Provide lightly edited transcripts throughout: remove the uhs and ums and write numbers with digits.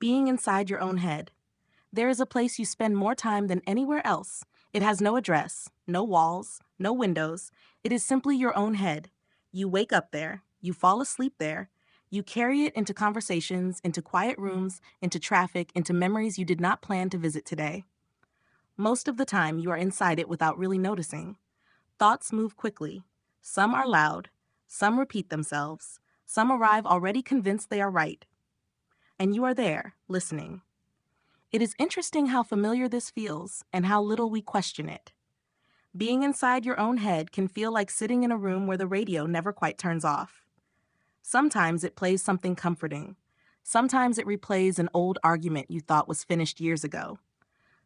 Being inside your own head. There is a place you spend more time than anywhere else. It has no address, no walls, no windows. It is simply your own head. You wake up there, you fall asleep there, you carry it into conversations, into quiet rooms, into traffic, into memories you did not plan to visit today. Most of the time, you are inside it without really noticing. Thoughts move quickly. Some are loud, some repeat themselves, some arrive already convinced they are right. And you are there, listening. It is interesting how familiar this feels and how little we question it. Being inside your own head can feel like sitting in a room where the radio never quite turns off. Sometimes it plays something comforting. Sometimes it replays an old argument you thought was finished years ago.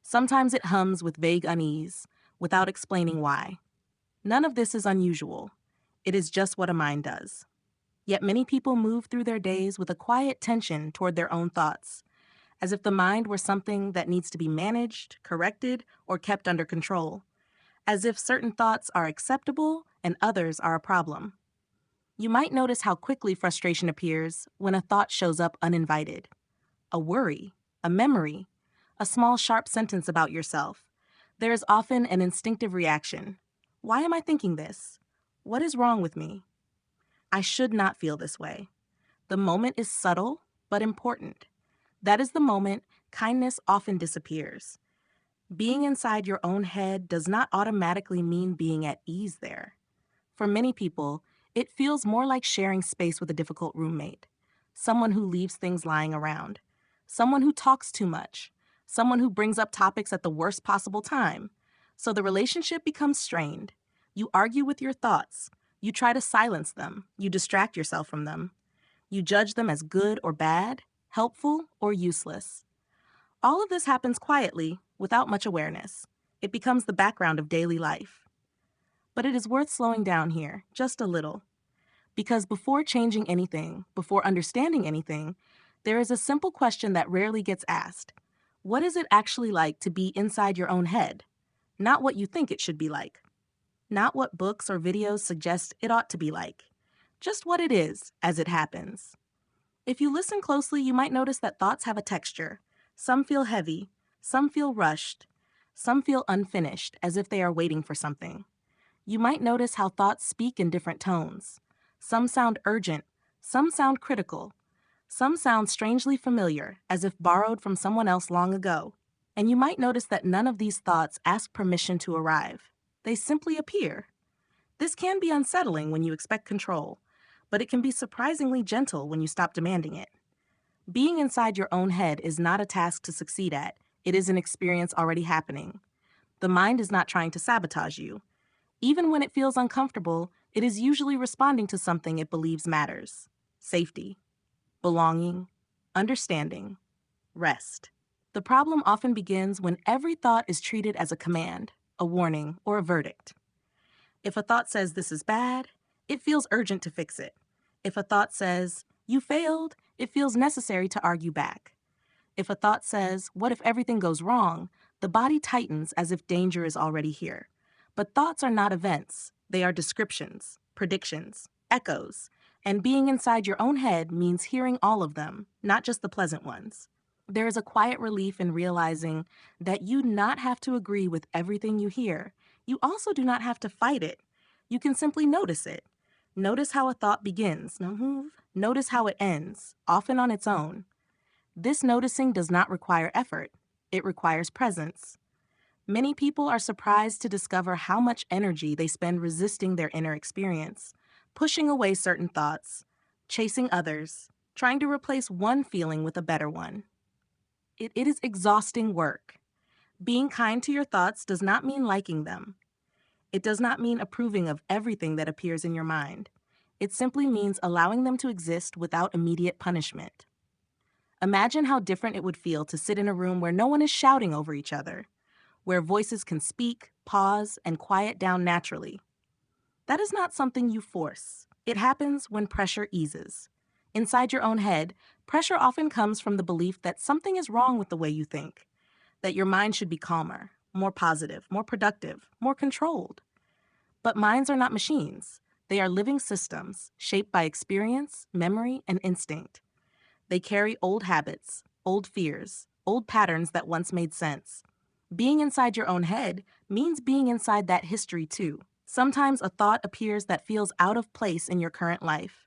Sometimes it hums with vague unease, without explaining why. None of this is unusual. It is just what a mind does. Yet many people move through their days with a quiet tension toward their own thoughts, as if the mind were something that needs to be managed, corrected, or kept under control, as if certain thoughts are acceptable and others are a problem. You might notice how quickly frustration appears when a thought shows up uninvited. A worry, a memory, a small sharp sentence about yourself. There is often an instinctive reaction. Why am I thinking this? What is wrong with me? I should not feel this way. The moment is subtle, but important. That is the moment kindness often disappears. Being inside your own head does not automatically mean being at ease there. For many people, it feels more like sharing space with a difficult roommate, someone who leaves things lying around, someone who talks too much, someone who brings up topics at the worst possible time. So the relationship becomes strained. You argue with your thoughts. You try to silence them. You distract yourself from them. You judge them as good or bad, helpful or useless. All of this happens quietly, without much awareness. It becomes the background of daily life. But it is worth slowing down here, just a little. Because before changing anything, before understanding anything, there is a simple question that rarely gets asked. What is it actually like to be inside your own head? Not what you think it should be like. Not what books or videos suggest it ought to be like. Just what it is, as it happens. If you listen closely, you might notice that thoughts have a texture. Some feel heavy, some feel rushed, some feel unfinished, as if they are waiting for something. You might notice how thoughts speak in different tones. Some sound urgent, some sound critical, some sound strangely familiar, as if borrowed from someone else long ago. And you might notice that none of these thoughts ask permission to arrive. They simply appear. This can be unsettling when you expect control, but it can be surprisingly gentle when you stop demanding it. Being inside your own head is not a task to succeed at. It is an experience already happening. The mind is not trying to sabotage you. Even when it feels uncomfortable, it is usually responding to something it believes matters. Safety, belonging, understanding, rest. The problem often begins when every thought is treated as a command, a warning, or a verdict. If a thought says this is bad, it feels urgent to fix it. If a thought says you failed, it feels necessary to argue back. If a thought says, what if everything goes wrong, the body tightens as if danger is already here. But thoughts are not events. They are descriptions, predictions, echoes. And being inside your own head means hearing all of them, not just the pleasant ones. There is a quiet relief in realizing that you do not have to agree with everything you hear. You also do not have to fight it. You can simply notice it. Notice how a thought begins. Now move. Notice how it ends, often on its own. This noticing does not require effort. It requires presence. Many people are surprised to discover how much energy they spend resisting their inner experience, pushing away certain thoughts, chasing others, trying to replace one feeling with a better one. It is exhausting work. Being kind to your thoughts does not mean liking them. It does not mean approving of everything that appears in your mind. It simply means allowing them to exist without immediate punishment. Imagine how different it would feel to sit in a room where no one is shouting over each other, where voices can speak, pause, and quiet down naturally. That is not something you force. It happens when pressure eases. Inside your own head, pressure often comes from the belief that something is wrong with the way you think, that your mind should be calmer, more positive, more productive, more controlled. But minds are not machines. They are living systems shaped by experience, memory, and instinct. They carry old habits, old fears, old patterns that once made sense. Being inside your own head means being inside that history too. Sometimes a thought appears that feels out of place in your current life.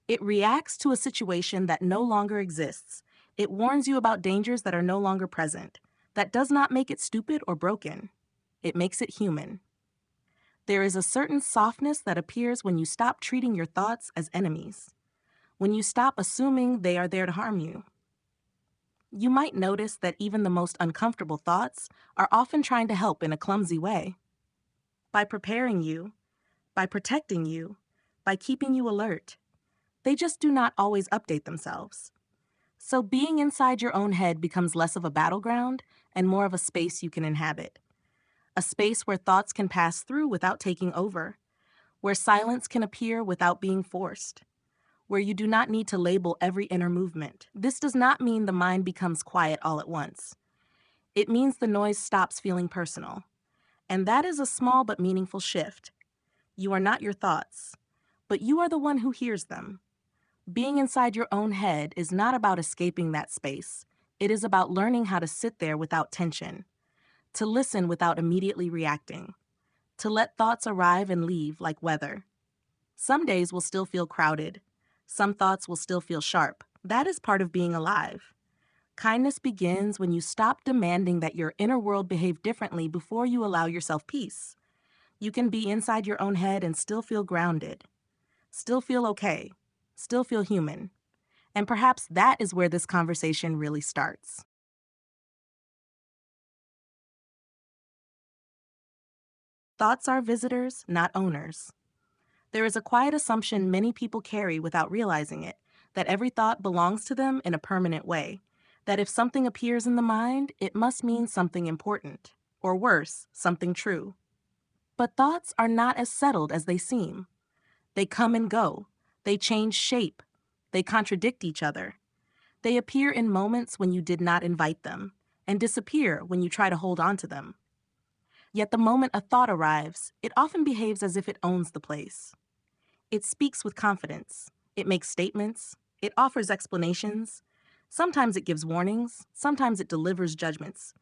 It reacts to a situation that no longer exists. It warns you about dangers that are no longer present. That does not make it stupid or broken. It makes it human. There is a certain softness that appears when you stop treating your thoughts as enemies, when you stop assuming they are there to harm you. You might notice that even the most uncomfortable thoughts are often trying to help in a clumsy way. By preparing you, by protecting you, by keeping you alert. They just do not always update themselves. So being inside your own head becomes less of a battleground and more of a space you can inhabit. A space where thoughts can pass through without taking over, where silence can appear without being forced, where you do not need to label every inner movement. This does not mean the mind becomes quiet all at once. It means the noise stops feeling personal. And that is a small but meaningful shift. You are not your thoughts, but you are the one who hears them. Being inside your own head is not about escaping that space. It is about learning how to sit there without tension, to listen without immediately reacting, to let thoughts arrive and leave like weather. Some days will still feel crowded. Some thoughts will still feel sharp. That is part of being alive. Kindness begins when you stop demanding that your inner world behave differently before you allow yourself peace. You can be inside your own head and still feel grounded, still feel okay, still feel human. And perhaps that is where this conversation really starts. Thoughts are visitors, not owners. There is a quiet assumption many people carry without realizing it, that every thought belongs to them in a permanent way, that if something appears in the mind, it must mean something important, or worse, something true. But thoughts are not as settled as they seem. They come and go. They change shape. They contradict each other. They appear in moments when you did not invite them, and disappear when you try to hold on to them. Yet the moment a thought arrives, it often behaves as if it owns the place. It speaks with confidence. It makes statements. It offers explanations. Sometimes it gives warnings. Sometimes it delivers judgments.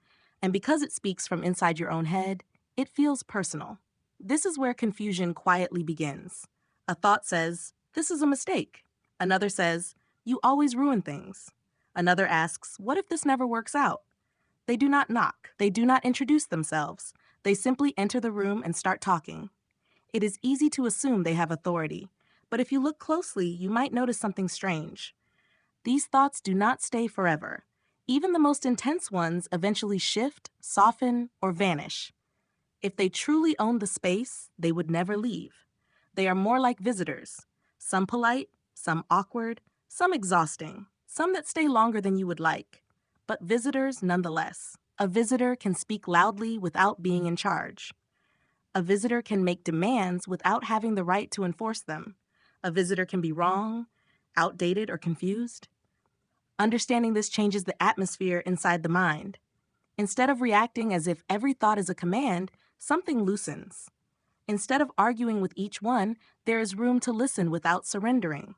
And because it speaks from inside your own head, it feels personal. This is where confusion quietly begins. A thought says, "This is a mistake." Another says, "You always ruin things." Another asks, "What if this never works out?" They do not knock. They do not introduce themselves. They simply enter the room and start talking. It is easy to assume they have authority, but if you look closely, you might notice something strange. These thoughts do not stay forever. Even the most intense ones eventually shift, soften, or vanish. If they truly owned the space, they would never leave. They are more like visitors, some polite, some awkward, some exhausting, some that stay longer than you would like, but visitors nonetheless. A visitor can speak loudly without being in charge. A visitor can make demands without having the right to enforce them. A visitor can be wrong, outdated, or confused. Understanding this changes the atmosphere inside the mind. Instead of reacting as if every thought is a command, something loosens. Instead of arguing with each one, there is room to listen without surrendering.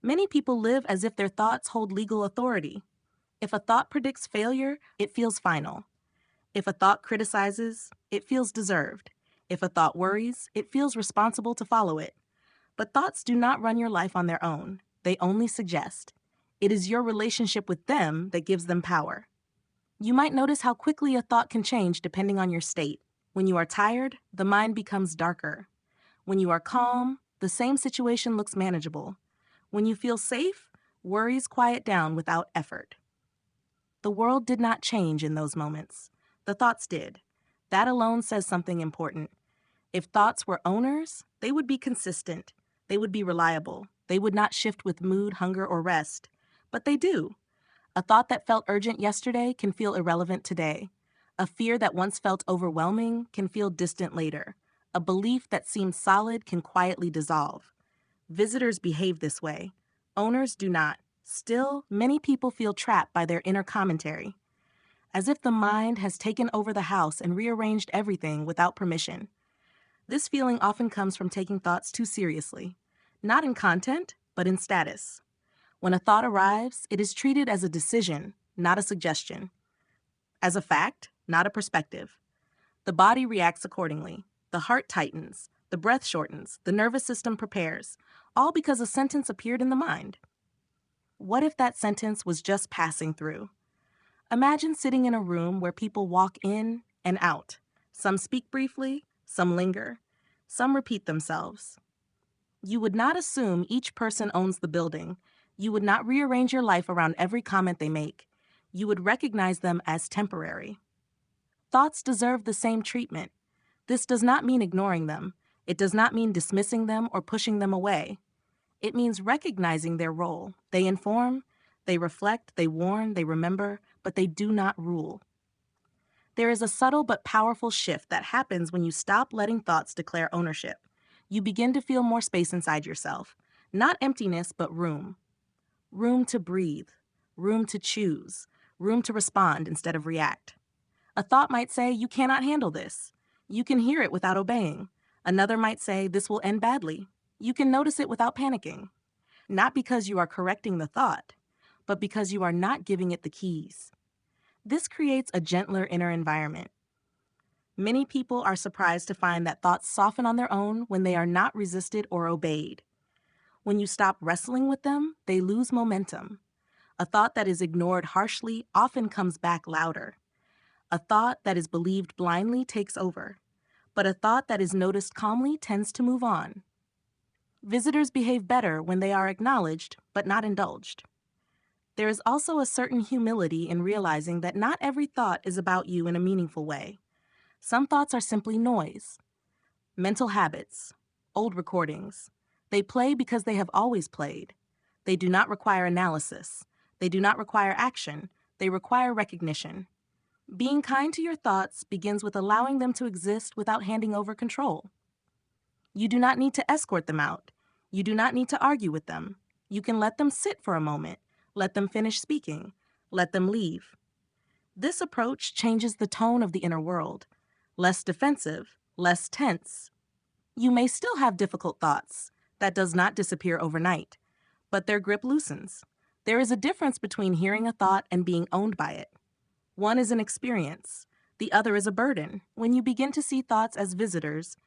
Many people live as if their thoughts hold legal authority. If a thought predicts failure, it feels final. If a thought criticizes, it feels deserved. If a thought worries, it feels responsible to follow it. But thoughts do not run your life on their own. They only suggest. It is your relationship with them that gives them power. You might notice how quickly a thought can change depending on your state. When you are tired, the mind becomes darker. When you are calm, the same situation looks manageable. When you feel safe, worries quiet down without effort. The world did not change in those moments. The thoughts did. That alone says something important. If thoughts were owners, they would be consistent. They would be reliable. They would not shift with mood, hunger, or rest. But they do. A thought that felt urgent yesterday can feel irrelevant today. A fear that once felt overwhelming can feel distant later. A belief that seemed solid can quietly dissolve. Visitors behave this way. Owners do not. Still, many people feel trapped by their inner commentary, as if the mind has taken over the house and rearranged everything without permission. This feeling often comes from taking thoughts too seriously, not in content, but in status. When a thought arrives, it is treated as a decision, not a suggestion. As a fact, not a perspective. The body reacts accordingly. The heart tightens, the breath shortens, the nervous system prepares, all because a sentence appeared in the mind. What if that sentence was just passing through? Imagine sitting in a room where people walk in and out. Some speak briefly, some linger, some repeat themselves. You would not assume each person owns the building. You would not rearrange your life around every comment they make. You would recognize them as temporary. Thoughts deserve the same treatment. This does not mean ignoring them. It does not mean dismissing them or pushing them away. It means recognizing their role. They inform, they reflect, they warn, they remember, but they do not rule. There is a subtle but powerful shift that happens when you stop letting thoughts declare ownership. You begin to feel more space inside yourself. Not emptiness, but room. Room to breathe. Room to choose. Room to respond instead of react. A thought might say, "You cannot handle this." You can hear it without obeying. Another might say, "This will end badly." You can notice it without panicking. Not because you are correcting the thought, but because you are not giving it the keys. This creates a gentler inner environment. Many people are surprised to find that thoughts soften on their own when they are not resisted or obeyed. When you stop wrestling with them, they lose momentum. A thought that is ignored harshly often comes back louder. A thought that is believed blindly takes over, but a thought that is noticed calmly tends to move on. Visitors behave better when they are acknowledged, but not indulged. There is also a certain humility in realizing that not every thought is about you in a meaningful way. Some thoughts are simply noise. Mental habits, old recordings. They play because they have always played. They do not require analysis. They do not require action. They require recognition. Being kind to your thoughts begins with allowing them to exist without handing over control. You do not need to escort them out. You do not need to argue with them. You can let them sit for a moment. Let them finish speaking. Let them leave. This approach changes the tone of the inner world. Less defensive, less tense. You may still have difficult thoughts. That does not disappear overnight. But their grip loosens. There is a difference between hearing a thought and being owned by it. One is an experience. The other is a burden. When you begin to see thoughts as visitors,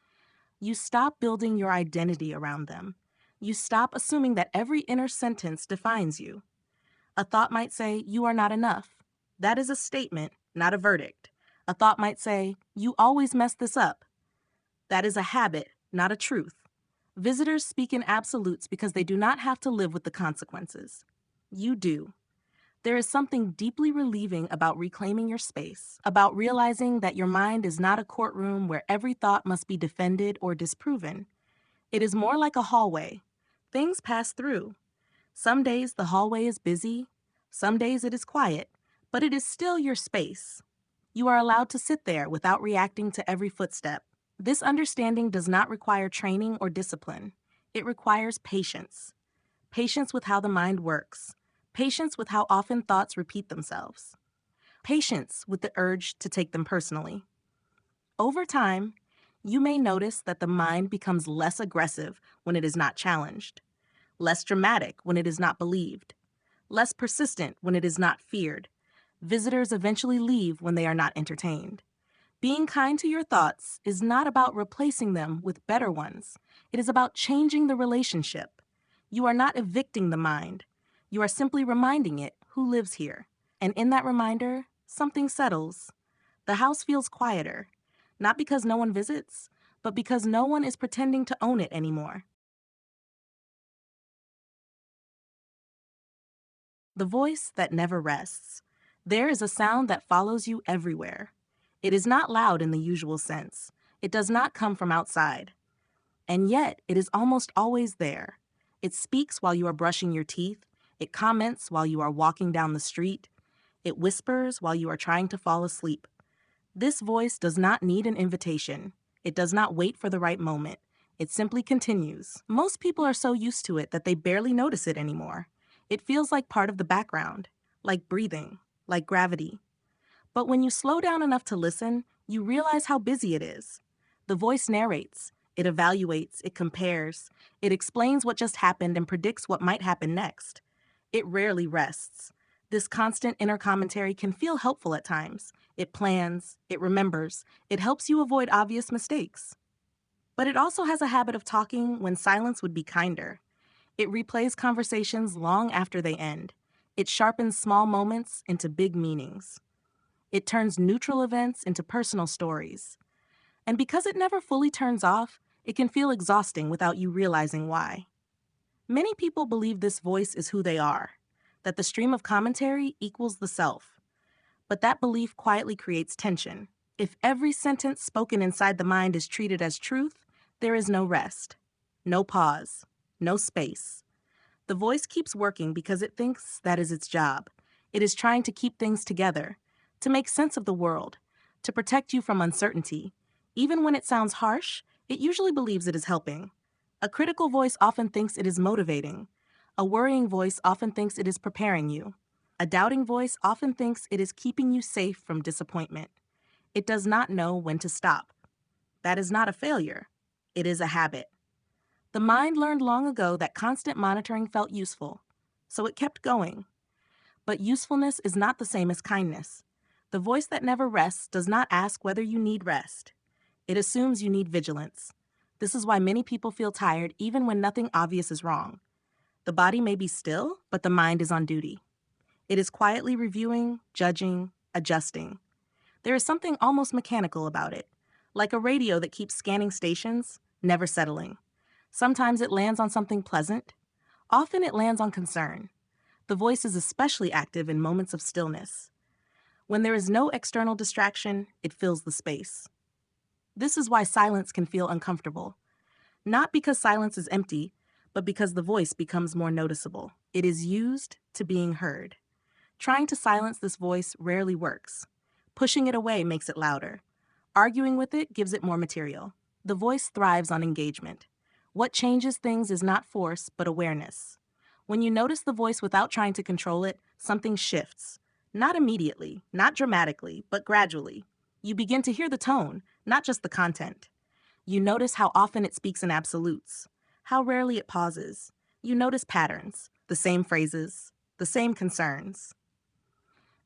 you stop building your identity around them. You stop assuming that every inner sentence defines you. A thought might say, "You are not enough." That is a statement, not a verdict. A thought might say, "You always mess this up." That is a habit, not a truth. Visitors speak in absolutes because they do not have to live with the consequences. You do. There is something deeply relieving about reclaiming your space, about realizing that your mind is not a courtroom where every thought must be defended or disproven. It is more like a hallway. Things pass through. Some days the hallway is busy, some days it is quiet, but it is still your space. You are allowed to sit there without reacting to every footstep. This understanding does not require training or discipline. It requires patience. Patience with how the mind works. Patience with how often thoughts repeat themselves. Patience with the urge to take them personally. Over time, you may notice that the mind becomes less aggressive when it is not challenged, less dramatic when it is not believed, less persistent when it is not feared. Visitors eventually leave when they are not entertained. Being kind to your thoughts is not about replacing them with better ones. It is about changing the relationship. You are not evicting the mind. You are simply reminding it who lives here. And in that reminder, something settles. The house feels quieter, not because no one visits, but because no one is pretending to own it anymore. The voice that never rests. There is a sound that follows you everywhere. It is not loud in the usual sense. It does not come from outside. And yet, it is almost always there. It speaks while you are brushing your teeth. It comments while you are walking down the street. It whispers while you are trying to fall asleep. This voice does not need an invitation. It does not wait for the right moment. It simply continues. Most people are so used to it that they barely notice it anymore. It feels like part of the background, like breathing, like gravity. But when you slow down enough to listen, you realize how busy it is. The voice narrates, it evaluates, it compares, it explains what just happened and predicts what might happen next. It rarely rests. This constant inner commentary can feel helpful at times. It plans, it remembers, it helps you avoid obvious mistakes. But it also has a habit of talking when silence would be kinder. It replays conversations long after they end. It sharpens small moments into big meanings. It turns neutral events into personal stories. And because it never fully turns off, it can feel exhausting without you realizing why. Many people believe this voice is who they are, that the stream of commentary equals the self. But that belief quietly creates tension. If every sentence spoken inside the mind is treated as truth, there is no rest, no pause, no space. The voice keeps working because it thinks that is its job. It is trying to keep things together, to make sense of the world, to protect you from uncertainty. Even when it sounds harsh, it usually believes it is helping. A critical voice often thinks it is motivating. A worrying voice often thinks it is preparing you. A doubting voice often thinks it is keeping you safe from disappointment. It does not know when to stop. That is not a failure. It is a habit. The mind learned long ago that constant monitoring felt useful, so it kept going. But usefulness is not the same as kindness. The voice that never rests does not ask whether you need rest. It assumes you need vigilance. This is why many people feel tired even when nothing obvious is wrong. The body may be still, but the mind is on duty. It is quietly reviewing, judging, adjusting. There is something almost mechanical about it, like a radio that keeps scanning stations, never settling. Sometimes it lands on something pleasant. Often it lands on concern. The voice is especially active in moments of stillness. When there is no external distraction, it fills the space. This is why silence can feel uncomfortable. Not because silence is empty, but because the voice becomes more noticeable. It is used to being heard. Trying to silence this voice rarely works. Pushing it away makes it louder. Arguing with it gives it more material. The voice thrives on engagement. What changes things is not force, but awareness. When you notice the voice without trying to control it, something shifts. Not immediately, not dramatically, but gradually. You begin to hear the tone, not just the content. You notice how often it speaks in absolutes, how rarely it pauses. You notice patterns, the same phrases, the same concerns.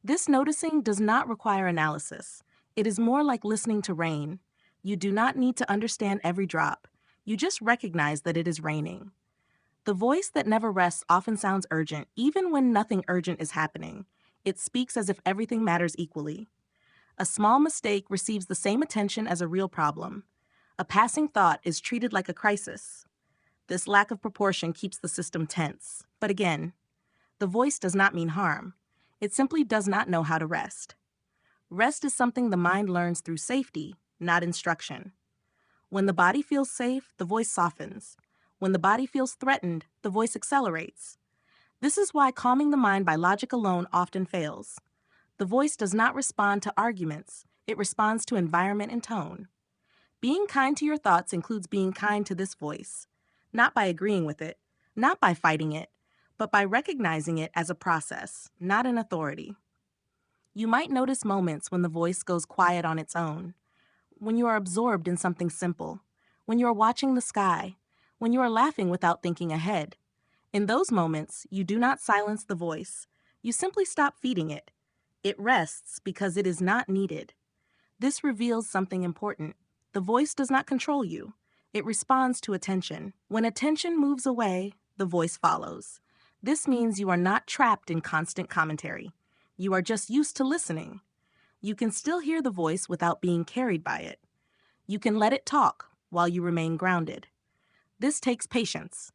This noticing does not require analysis. It is more like listening to rain. You do not need to understand every drop. You just recognize that it is raining. The voice that never rests often sounds urgent, even when nothing urgent is happening. It speaks as if everything matters equally. A small mistake receives the same attention as a real problem. A passing thought is treated like a crisis. This lack of proportion keeps the system tense. But again, the voice does not mean harm. It simply does not know how to rest. Rest is something the mind learns through safety, not instruction. When the body feels safe, the voice softens. When the body feels threatened, the voice accelerates. This is why calming the mind by logic alone often fails. The voice does not respond to arguments. It responds to environment and tone. Being kind to your thoughts includes being kind to this voice, not by agreeing with it, not by fighting it, but by recognizing it as a process, not an authority. You might notice moments when the voice goes quiet on its own, when you are absorbed in something simple, when you are watching the sky, when you are laughing without thinking ahead. In those moments, you do not silence the voice. You simply stop feeding it. It rests because it is not needed. This reveals something important. The voice does not control you. It responds to attention. When attention moves away, the voice follows. This means you are not trapped in constant commentary. You are just used to listening. You can still hear the voice without being carried by it. You can let it talk while you remain grounded. This takes patience.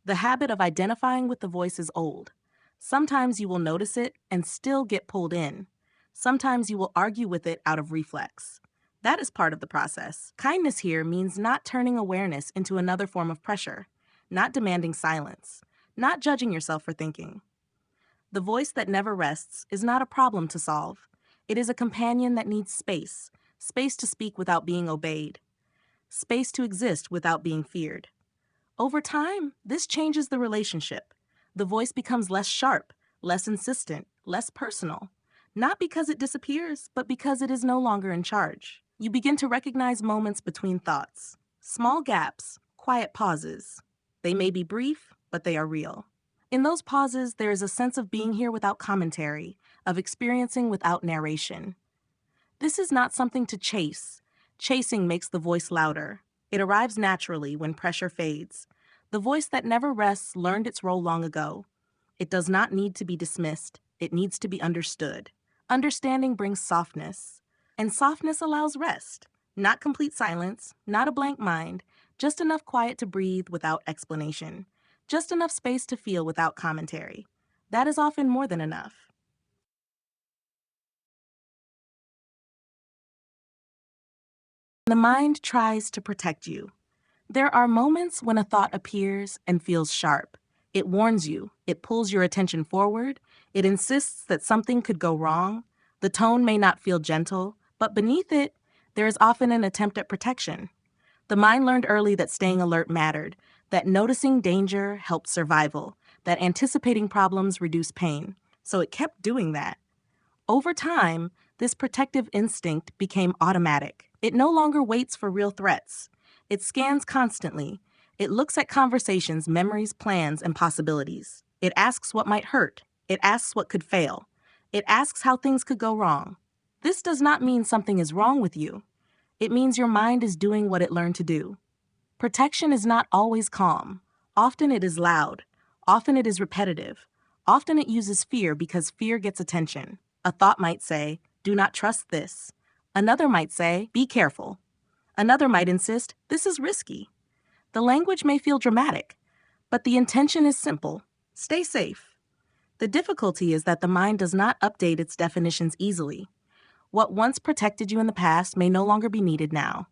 The habit of identifying with the voice is old. Sometimes you will notice it and still get pulled in. Sometimes you will argue with it out of reflex. That is part of the process. Kindness here means not turning awareness into another form of pressure, not demanding silence, not judging yourself for thinking. The voice that never rests is not a problem to solve. It is a companion that needs space, space to speak without being obeyed, space to exist without being feared. Over time, this changes the relationship. The voice becomes less sharp, less insistent, less personal. Not because it disappears, but because it is no longer in charge. You begin to recognize moments between thoughts. Small gaps, quiet pauses. They may be brief, but they are real. In those pauses, there is a sense of being here without commentary, of experiencing without narration. This is not something to chase. Chasing makes the voice louder. It arrives naturally when pressure fades. The voice that never rests learned its role long ago. It does not need to be dismissed. It needs to be understood. Understanding brings softness, and softness allows rest. Not complete silence, not a blank mind, just enough quiet to breathe without explanation, just enough space to feel without commentary. That is often more than enough. The mind tries to protect you. There are moments when a thought appears and feels sharp. It warns you, it pulls your attention forward, it insists that something could go wrong. The tone may not feel gentle, but beneath it, there is often an attempt at protection. The mind learned early that staying alert mattered, that noticing danger helped survival, that anticipating problems reduced pain. So it kept doing that. Over time, this protective instinct became automatic. It no longer waits for real threats. It scans constantly. It looks at conversations, memories, plans, and possibilities. It asks what might hurt. It asks what could fail. It asks how things could go wrong. This does not mean something is wrong with you. It means your mind is doing what it learned to do. Protection is not always calm. Often it is loud. Often it is repetitive. Often it uses fear because fear gets attention. A thought might say, "Do not trust this." Another might say, "Be careful." Another might insist, "This is risky." The language may feel dramatic, but the intention is simple. Stay safe. The difficulty is that the mind does not update its definitions easily. What once protected you in the past may no longer be needed now.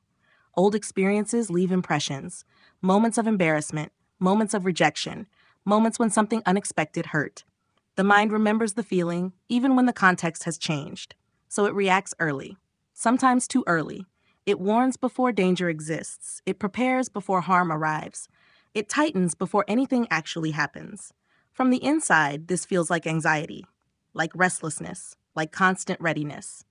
Old experiences leave impressions, moments of embarrassment, moments of rejection, moments when something unexpected hurt. The mind remembers the feeling even when the context has changed, so it reacts early, sometimes too early. It warns before danger exists. It prepares before harm arrives. It tightens before anything actually happens. From the inside, this feels like anxiety, like restlessness, like constant readiness.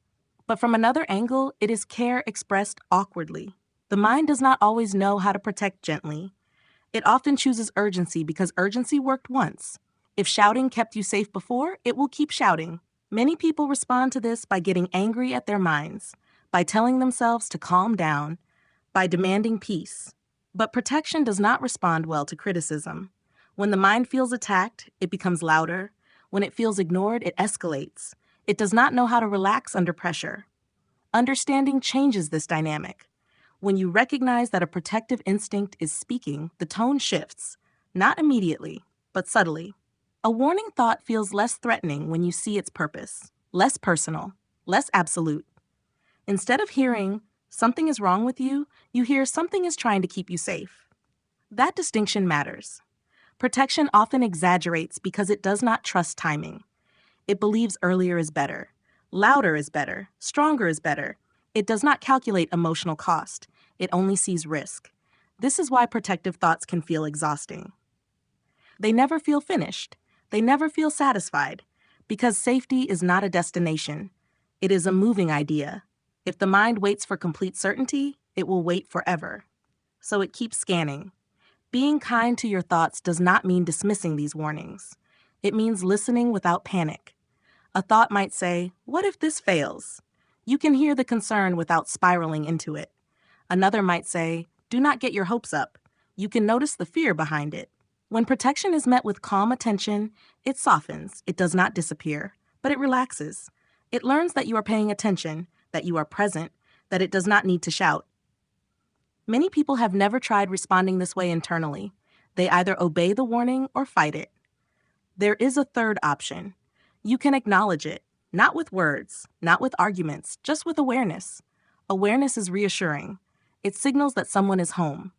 But from another angle, it is care expressed awkwardly. The mind does not always know how to protect gently. It often chooses urgency because urgency worked once. If shouting kept you safe before, it will keep shouting. Many people respond to this by getting angry at their minds, by telling themselves to calm down, by demanding peace. But protection does not respond well to criticism. When the mind feels attacked, it becomes louder. When it feels ignored, it escalates. It does not know how to relax under pressure. Understanding changes this dynamic. When you recognize that a protective instinct is speaking, the tone shifts, not immediately, but subtly. A warning thought feels less threatening when you see its purpose, less personal, less absolute. Instead of hearing, "Something is wrong with you," you hear, "Something is trying to keep you safe." That distinction matters. Protection often exaggerates because it does not trust timing. It believes earlier is better, louder is better, stronger is better. It does not calculate emotional cost. It only sees risk. This is why protective thoughts can feel exhausting. They never feel finished. They never feel satisfied, because safety is not a destination. It is a moving idea. If the mind waits for complete certainty, it will wait forever. So it keeps scanning. Being kind to your thoughts does not mean dismissing these warnings. It means listening without panic. A thought might say, "What if this fails?" You can hear the concern without spiraling into it. Another might say, "Do not get your hopes up." You can notice the fear behind it. When protection is met with calm attention, it softens. It does not disappear, but it relaxes. It learns that you are paying attention, that you are present, that it does not need to shout. Many people have never tried responding this way internally. They either obey the warning or fight it. There is a third option. You can acknowledge it, not with words, not with arguments, just with awareness. Awareness is reassuring. It signals that someone is home.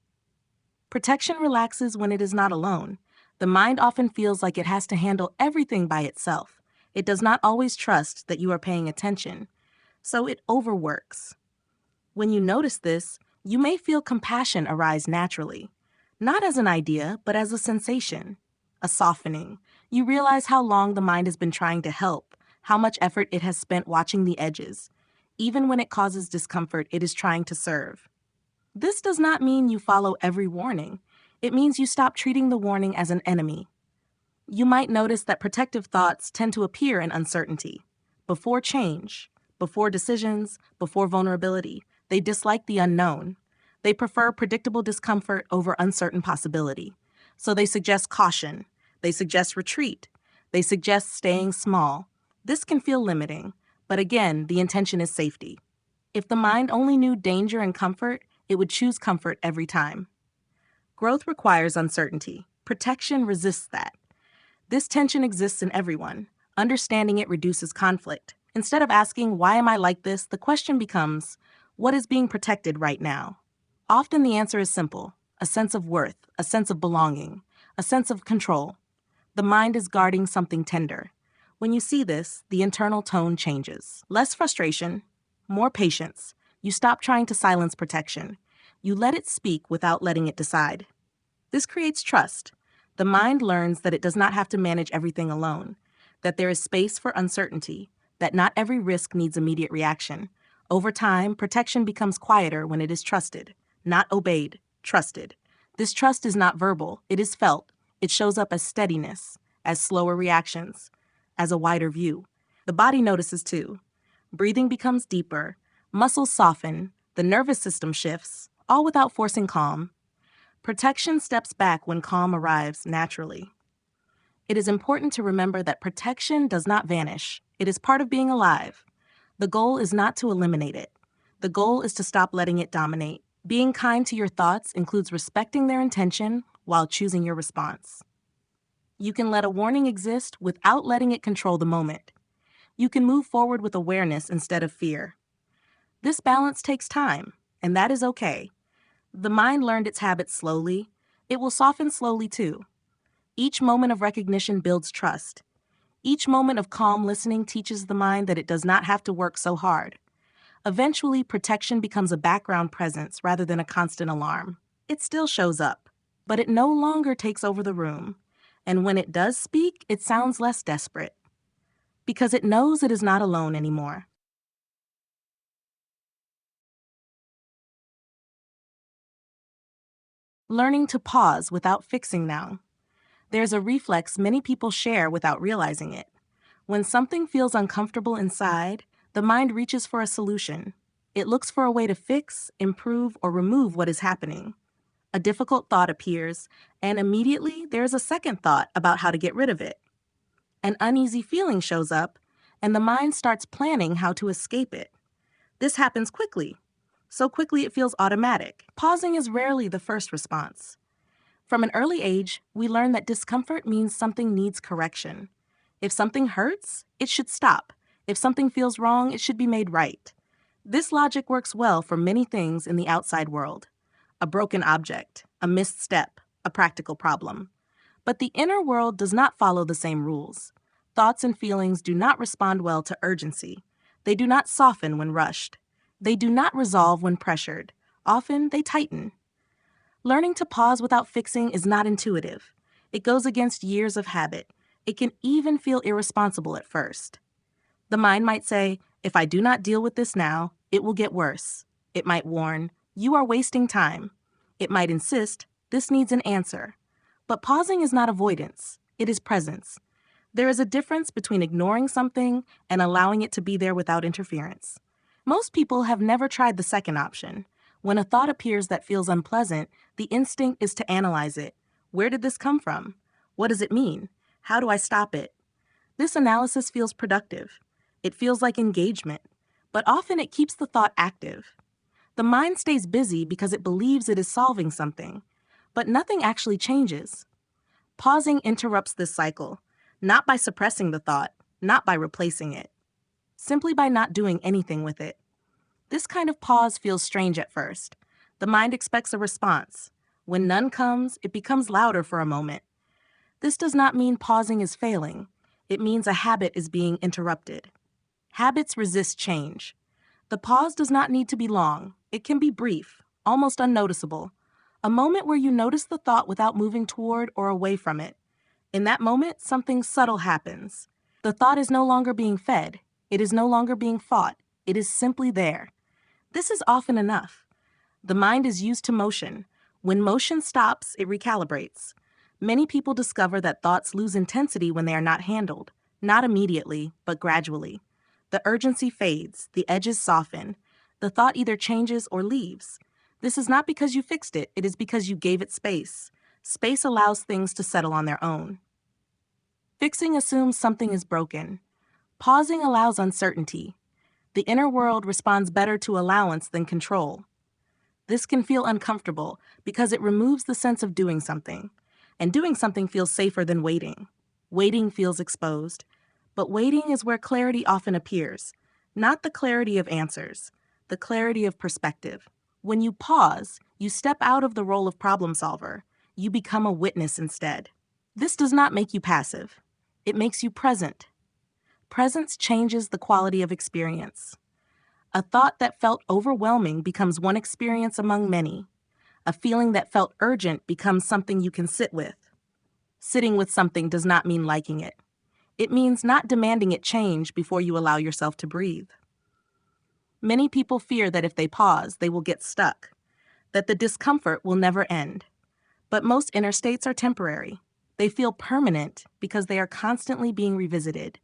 Protection relaxes when it is not alone. The mind often feels like it has to handle everything by itself. It does not always trust that you are paying attention, so it overworks. When you notice this, you may feel compassion arise naturally, not as an idea, but as a sensation, a softening. You realize how long the mind has been trying to help, how much effort it has spent watching the edges. Even when it causes discomfort, it is trying to serve. This does not mean you follow every warning. It means you stop treating the warning as an enemy. You might notice that protective thoughts tend to appear in uncertainty. Before change, before decisions, before vulnerability, they dislike the unknown. They prefer predictable discomfort over uncertain possibility. So they suggest caution. They suggest retreat. They suggest staying small. This can feel limiting, but again, the intention is safety. If the mind only knew danger and comfort, it would choose comfort every time. Growth requires uncertainty. Protection resists that. This tension exists in everyone. Understanding it reduces conflict. Instead of asking, why am I like this, the question becomes, what is being protected right now? Often the answer is simple: a sense of worth, a sense of belonging, a sense of control. The mind is guarding something tender. When you see this, the internal tone changes. Less frustration, more patience. You stop trying to silence protection. You let it speak without letting it decide. This creates trust. The mind learns that it does not have to manage everything alone, that there is space for uncertainty, that not every risk needs immediate reaction. Over time, protection becomes quieter when it is trusted, not obeyed, trusted. This trust is not verbal, it is felt. It shows up as steadiness, as slower reactions, as a wider view. The body notices too. Breathing becomes deeper, muscles soften, the nervous system shifts, all without forcing calm. Protection steps back when calm arrives naturally. It is important to remember that protection does not vanish. It is part of being alive. The goal is not to eliminate it. The goal is to stop letting it dominate. Being kind to your thoughts includes respecting their intention while choosing your response. You can let a warning exist without letting it control the moment. You can move forward with awareness instead of fear. This balance takes time, and that is okay. The mind learned its habits slowly. It will soften slowly too. Each moment of recognition builds trust. Each moment of calm listening teaches the mind that it does not have to work so hard. Eventually, protection becomes a background presence rather than a constant alarm. It still shows up, but it no longer takes over the room. And when it does speak, it sounds less desperate, because it knows it is not alone anymore. Learning to pause without fixing now. There's a reflex many people share without realizing it. When something feels uncomfortable inside, the mind reaches for a solution. It looks for a way to fix, improve, or remove what is happening. A difficult thought appears, and immediately there is a second thought about how to get rid of it. An uneasy feeling shows up, and the mind starts planning how to escape it. This happens quickly. So quickly it feels automatic. Pausing is rarely the first response. From an early age, we learn that discomfort means something needs correction. If something hurts, it should stop. If something feels wrong, it should be made right. This logic works well for many things in the outside world: a broken object, a missed step, a practical problem. But the inner world does not follow the same rules. Thoughts and feelings do not respond well to urgency. They do not soften when rushed. They do not resolve when pressured. Often, they tighten. Learning to pause without fixing is not intuitive. It goes against years of habit. It can even feel irresponsible at first. The mind might say, if I do not deal with this now, it will get worse. It might warn, you are wasting time. It might insist, this needs an answer. But pausing is not avoidance. It is presence. There is a difference between ignoring something and allowing it to be there without interference. Most people have never tried the second option. When a thought appears that feels unpleasant, the instinct is to analyze it. Where did this come from? What does it mean? How do I stop it? This analysis feels productive. It feels like engagement, but often it keeps the thought active. The mind stays busy because it believes it is solving something, but nothing actually changes. Pausing interrupts this cycle, not by suppressing the thought, not by replacing it, simply by not doing anything with it. This kind of pause feels strange at first. The mind expects a response. When none comes, it becomes louder for a moment. This does not mean pausing is failing. It means a habit is being interrupted. Habits resist change. The pause does not need to be long. It can be brief, almost unnoticeable. A moment where you notice the thought without moving toward or away from it. In that moment, something subtle happens. The thought is no longer being fed. It is no longer being fought. It is simply there. This is often enough. The mind is used to motion. When motion stops, it recalibrates. Many people discover that thoughts lose intensity when they are not handled, not immediately, but gradually. The urgency fades, the edges soften, the thought either changes or leaves. This is not because you fixed it, it is because you gave it space. Space allows things to settle on their own. Fixing assumes something is broken. Pausing allows uncertainty. The inner world responds better to allowance than control. This can feel uncomfortable because it removes the sense of doing something. And doing something feels safer than waiting. Waiting feels exposed. But waiting is where clarity often appears. Not the clarity of answers, the clarity of perspective. When you pause, you step out of the role of problem solver. You become a witness instead. This does not make you passive. It makes you present. Presence changes the quality of experience. A thought that felt overwhelming becomes one experience among many. A feeling that felt urgent becomes something you can sit with. Sitting with something does not mean liking it. It means not demanding it change before you allow yourself to breathe. Many people fear that if they pause, they will get stuck, that the discomfort will never end. But most inner states are temporary. They feel permanent because they are constantly being revisited.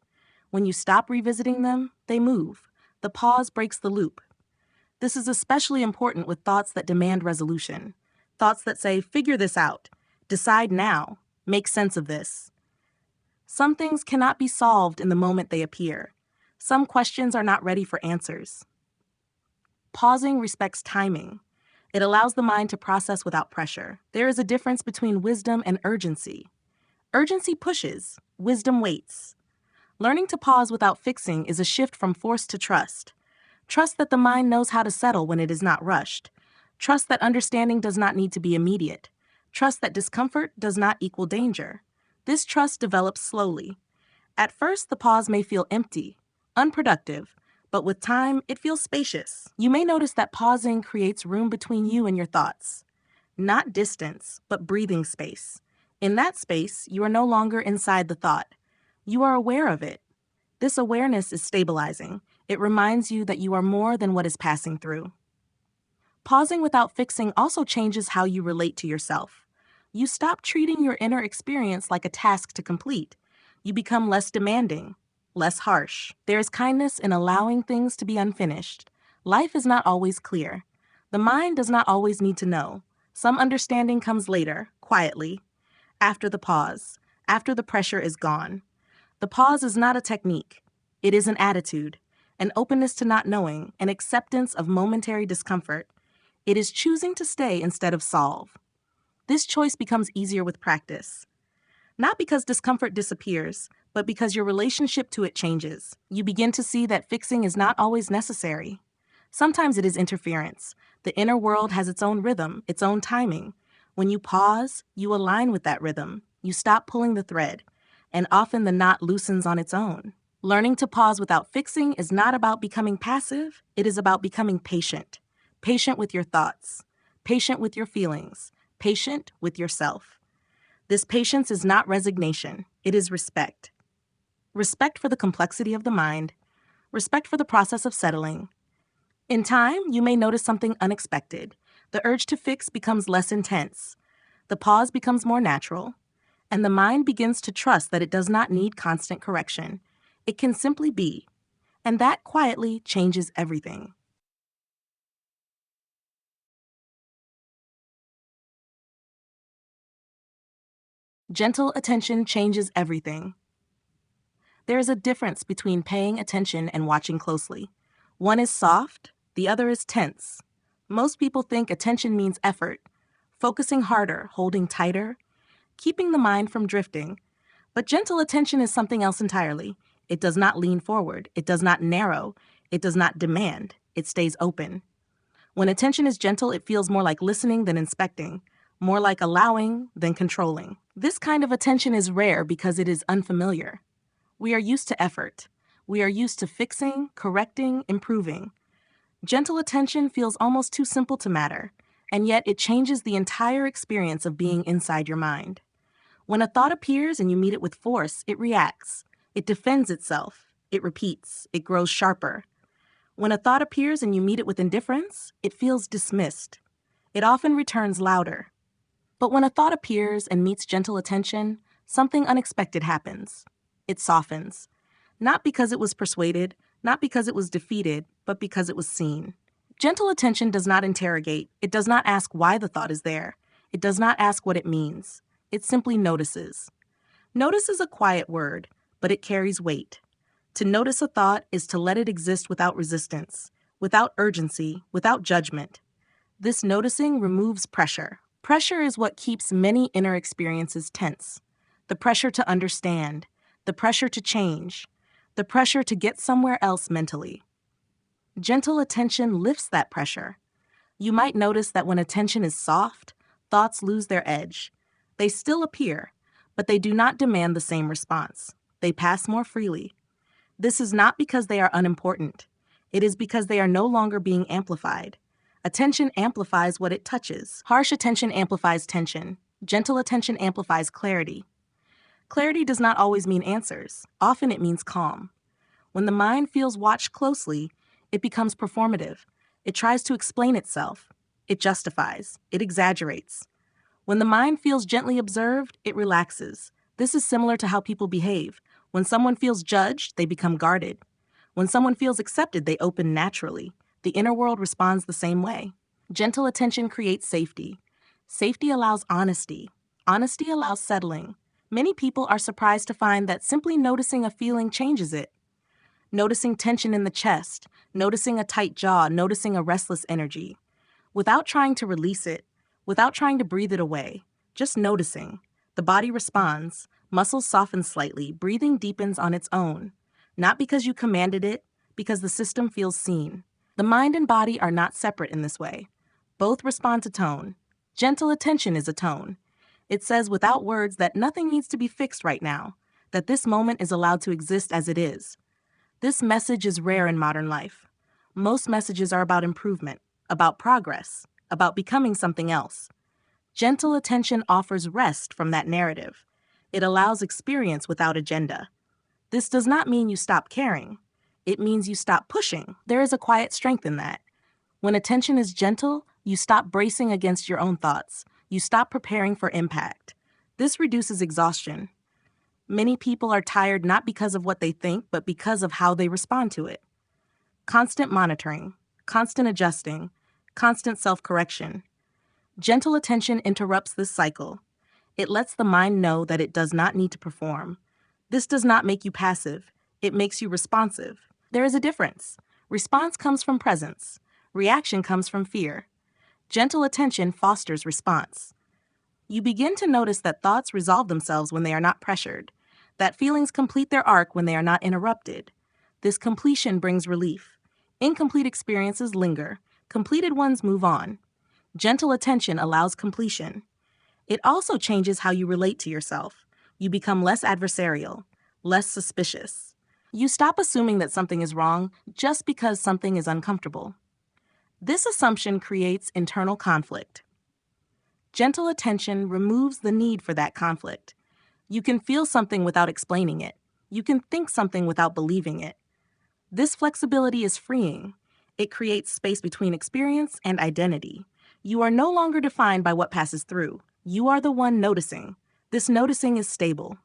When you stop revisiting them, they move. The pause breaks the loop. This is especially important with thoughts that demand resolution. Thoughts that say, figure this out, decide now, make sense of this. Some things cannot be solved in the moment they appear. Some questions are not ready for answers. Pausing respects timing. It allows the mind to process without pressure. There is a difference between wisdom and urgency. Urgency pushes, wisdom waits. Learning to pause without fixing is a shift from force to trust. Trust that the mind knows how to settle when it is not rushed. Trust that understanding does not need to be immediate. Trust that discomfort does not equal danger. This trust develops slowly. At first, the pause may feel empty, unproductive, but with time, it feels spacious. You may notice that pausing creates room between you and your thoughts. Not distance, but breathing space. In that space, you are no longer inside the thought. You are aware of it. This awareness is stabilizing. It reminds you that you are more than what is passing through. Pausing without fixing also changes how you relate to yourself. You stop treating your inner experience like a task to complete. You become less demanding, less harsh. There is kindness in allowing things to be unfinished. Life is not always clear. The mind does not always need to know. Some understanding comes later, quietly, after the pause, after the pressure is gone. The pause is not a technique. It is an attitude, an openness to not knowing, an acceptance of momentary discomfort. It is choosing to stay instead of solve. This choice becomes easier with practice. Not because discomfort disappears, but because your relationship to it changes. You begin to see that fixing is not always necessary. Sometimes it is interference. The inner world has its own rhythm, its own timing. When you pause, you align with that rhythm. You stop pulling the thread, and often the knot loosens on its own. Learning to pause without fixing is not about becoming passive. It is about becoming patient. Patient with your thoughts, patient with your feelings, patient with yourself. This patience is not resignation. It is respect. Respect for the complexity of the mind, respect for the process of settling. In time, you may notice something unexpected. The urge to fix becomes less intense. The pause becomes more natural, and the mind begins to trust that it does not need constant correction. It can simply be, and that quietly changes everything. Gentle attention changes everything. There is a difference between paying attention and watching closely. One is soft, the other is tense. Most people think attention means effort, focusing harder, holding tighter, keeping the mind from drifting. But gentle attention is something else entirely. It does not lean forward, it does not narrow, it does not demand, it stays open. When attention is gentle, it feels more like listening than inspecting, more like allowing than controlling. This kind of attention is rare because it is unfamiliar. We are used to effort. We are used to fixing, correcting, improving. Gentle attention feels almost too simple to matter, and yet it changes the entire experience of being inside your mind. When a thought appears and you meet it with force, it reacts. It defends itself. It repeats. It grows sharper. When a thought appears and you meet it with indifference, it feels dismissed. It often returns louder. But when a thought appears and meets gentle attention, something unexpected happens. It softens. Not because it was persuaded, not because it was defeated, but because it was seen. Gentle attention does not interrogate. It does not ask why the thought is there. It does not ask what it means. It simply notices. Notice is a quiet word, but it carries weight. To notice a thought is to let it exist without resistance, without urgency, without judgment. This noticing removes pressure. Pressure is what keeps many inner experiences tense. The pressure to understand, the pressure to change, the pressure to get somewhere else mentally. Gentle attention lifts that pressure. You might notice that when attention is soft, thoughts lose their edge. They still appear, but they do not demand the same response. They pass more freely. This is not because they are unimportant. It is because they are no longer being amplified. Attention amplifies what it touches. Harsh attention amplifies tension. Gentle attention amplifies clarity. Clarity does not always mean answers. Often it means calm. When the mind feels watched closely, it becomes performative. It tries to explain itself. It justifies. It exaggerates. When the mind feels gently observed, it relaxes. This is similar to how people behave. When someone feels judged, they become guarded. When someone feels accepted, they open naturally. The inner world responds the same way. Gentle attention creates safety. Safety allows honesty. Honesty allows settling. Many people are surprised to find that simply noticing a feeling changes it. Noticing tension in the chest, noticing a tight jaw, noticing a restless energy. Without trying to release it, without trying to breathe it away, just noticing. The body responds, muscles soften slightly, breathing deepens on its own. Not because you commanded it, because the system feels seen. The mind and body are not separate in this way. Both respond to tone. Gentle attention is a tone. It says without words that nothing needs to be fixed right now, that this moment is allowed to exist as it is. This message is rare in modern life. Most messages are about improvement, about progress, about becoming something else. Gentle attention offers rest from that narrative. It allows experience without agenda. This does not mean you stop caring. It means you stop pushing. There is a quiet strength in that. When attention is gentle, you stop bracing against your own thoughts. You stop preparing for impact. This reduces exhaustion. Many people are tired not because of what they think, but because of how they respond to it. Constant monitoring, constant adjusting, constant self-correction. Gentle attention interrupts this cycle. It lets the mind know that it does not need to perform. This does not make you passive. It makes you responsive. There is a difference. Response comes from presence. Reaction comes from fear. Gentle attention fosters response. You begin to notice that thoughts resolve themselves when they are not pressured, that feelings complete their arc when they are not interrupted. This completion brings relief. Incomplete experiences linger. Completed ones move on. Gentle attention allows completion. It also changes how you relate to yourself. You become less adversarial, less suspicious. You stop assuming that something is wrong just because something is uncomfortable. This assumption creates internal conflict. Gentle attention removes the need for that conflict. You can feel something without explaining it. You can think something without believing it. This flexibility is freeing. It creates space between experience and identity. You are no longer defined by what passes through. You are the one noticing. This noticing is stable.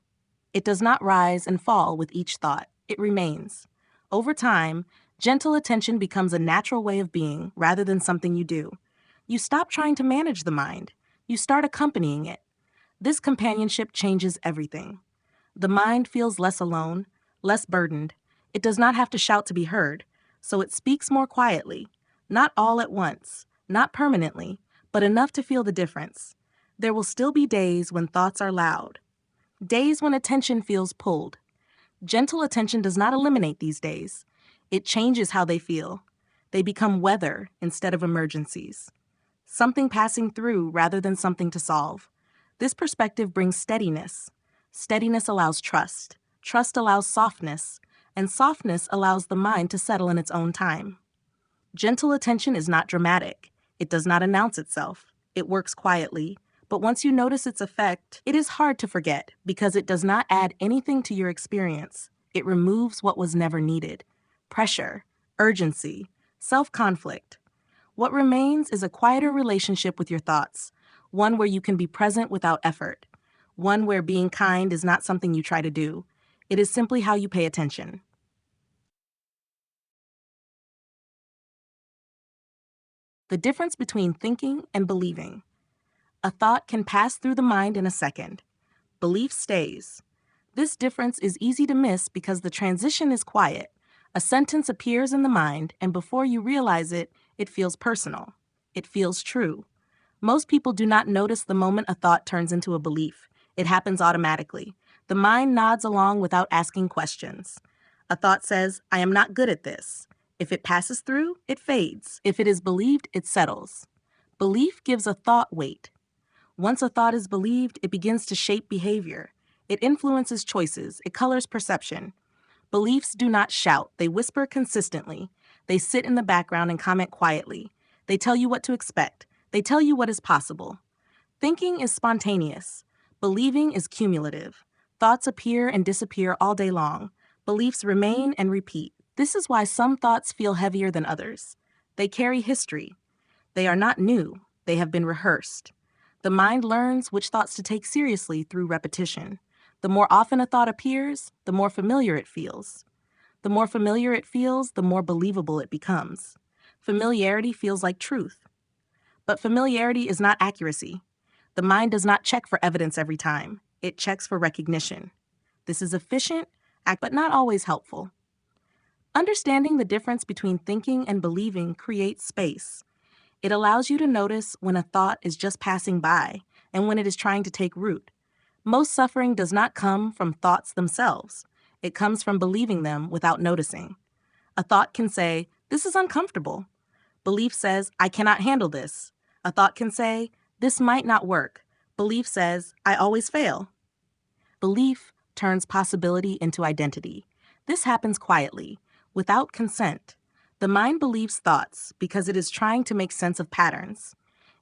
It does not rise and fall with each thought. It remains. Over time, gentle attention becomes a natural way of being rather than something you do. You stop trying to manage the mind. You start accompanying it. This companionship changes everything. The mind feels less alone, less burdened. It does not have to shout to be heard, so it speaks more quietly. Not all at once, not permanently, but enough to feel the difference. There will still be days when thoughts are loud. Days when attention feels pulled. Gentle attention does not eliminate these days. It changes how they feel. They become weather instead of emergencies. Something passing through rather than something to solve. This perspective brings steadiness. Steadiness allows trust. Trust allows softness. And softness allows the mind to settle in its own time. Gentle attention is not dramatic. It does not announce itself. It works quietly. But once you notice its effect, it is hard to forget because it does not add anything to your experience. It removes what was never needed. Pressure, urgency, self-conflict. What remains is a quieter relationship with your thoughts, one where you can be present without effort, one where being kind is not something you try to do. It is simply how you pay attention. The difference between thinking and believing. A thought can pass through the mind in a second. Belief stays. This difference is easy to miss because the transition is quiet. A sentence appears in the mind, and before you realize it, it feels personal. It feels true. Most people do not notice the moment a thought turns into a belief. It happens automatically. The mind nods along without asking questions. A thought says, I am not good at this. If it passes through, it fades. If it is believed, it settles. Belief gives a thought weight. Once a thought is believed, it begins to shape behavior. It influences choices. It colors perception. Beliefs do not shout. They whisper consistently. They sit in the background and comment quietly. They tell you what to expect. They tell you what is possible. Thinking is spontaneous. Believing is cumulative. Thoughts appear and disappear all day long. Beliefs remain and repeat. This is why some thoughts feel heavier than others. They carry history. They are not new. They have been rehearsed. The mind learns which thoughts to take seriously through repetition. The more often a thought appears, the more familiar it feels. The more familiar it feels, the more believable it becomes. Familiarity feels like truth. But familiarity is not accuracy. The mind does not check for evidence every time. It checks for recognition. This is efficient, but not always helpful. Understanding the difference between thinking and believing creates space. It allows you to notice when a thought is just passing by and when it is trying to take root. Most suffering does not come from thoughts themselves. It comes from believing them without noticing. A thought can say, this is uncomfortable. Belief says, I cannot handle this. A thought can say, this might not work. Belief says, I always fail. Belief turns possibility into identity. This happens quietly, without consent. The mind believes thoughts because it is trying to make sense of patterns.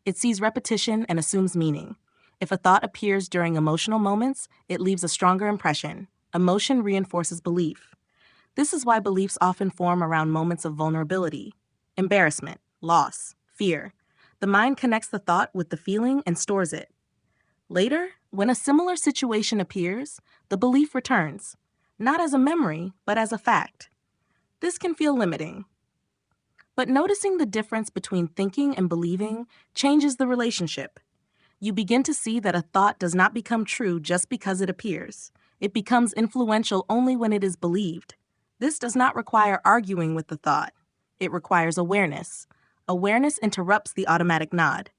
It sees repetition and assumes meaning. If a thought appears during emotional moments, it leaves a stronger impression. Emotion reinforces belief. This is why beliefs often form around moments of vulnerability, embarrassment, loss, fear. The mind connects the thought with the feeling and stores it. Later, when a similar situation appears, the belief returns, not as a memory, but as a fact. This can feel limiting. But noticing the difference between thinking and believing changes the relationship. You begin to see that a thought does not become true just because it appears. It becomes influential only when it is believed. This does not require arguing with the thought. It requires awareness. Awareness interrupts the automatic nod.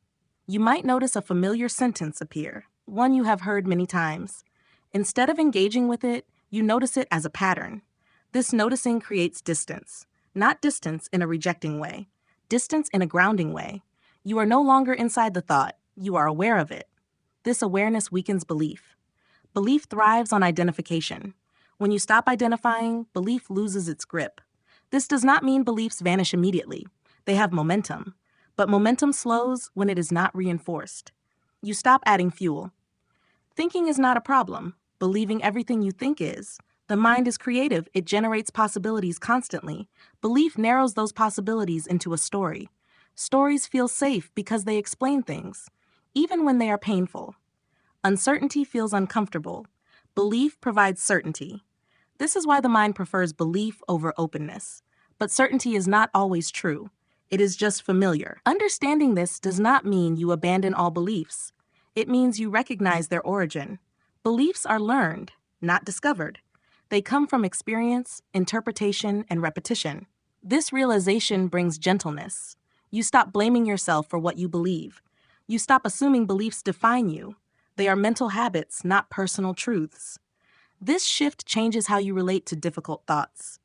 You might notice a familiar sentence appear, one you have heard many times. Instead of engaging with it, you notice it as a pattern. This noticing creates distance. Not distance in a rejecting way, distance in a grounding way. You are no longer inside the thought, you are aware of it. This awareness weakens belief. Belief thrives on identification. When you stop identifying, belief loses its grip. This does not mean beliefs vanish immediately. They have momentum, but momentum slows when it is not reinforced. You stop adding fuel. Thinking is not a problem. Believing everything you think is. The mind is creative. It generates possibilities constantly. Belief narrows those possibilities into a story. Stories feel safe because they explain things, even when they are painful. Uncertainty feels uncomfortable. Belief provides certainty. This is why the mind prefers belief over openness. But certainty is not always true. It is just familiar. Understanding this does not mean you abandon all beliefs. It means you recognize their origin. Beliefs are learned, not discovered. They come from experience, interpretation, and repetition. This realization brings gentleness. You stop blaming yourself for what you believe. You stop assuming beliefs define you. They are mental habits, not personal truths. This shift changes how you relate to difficult thoughts.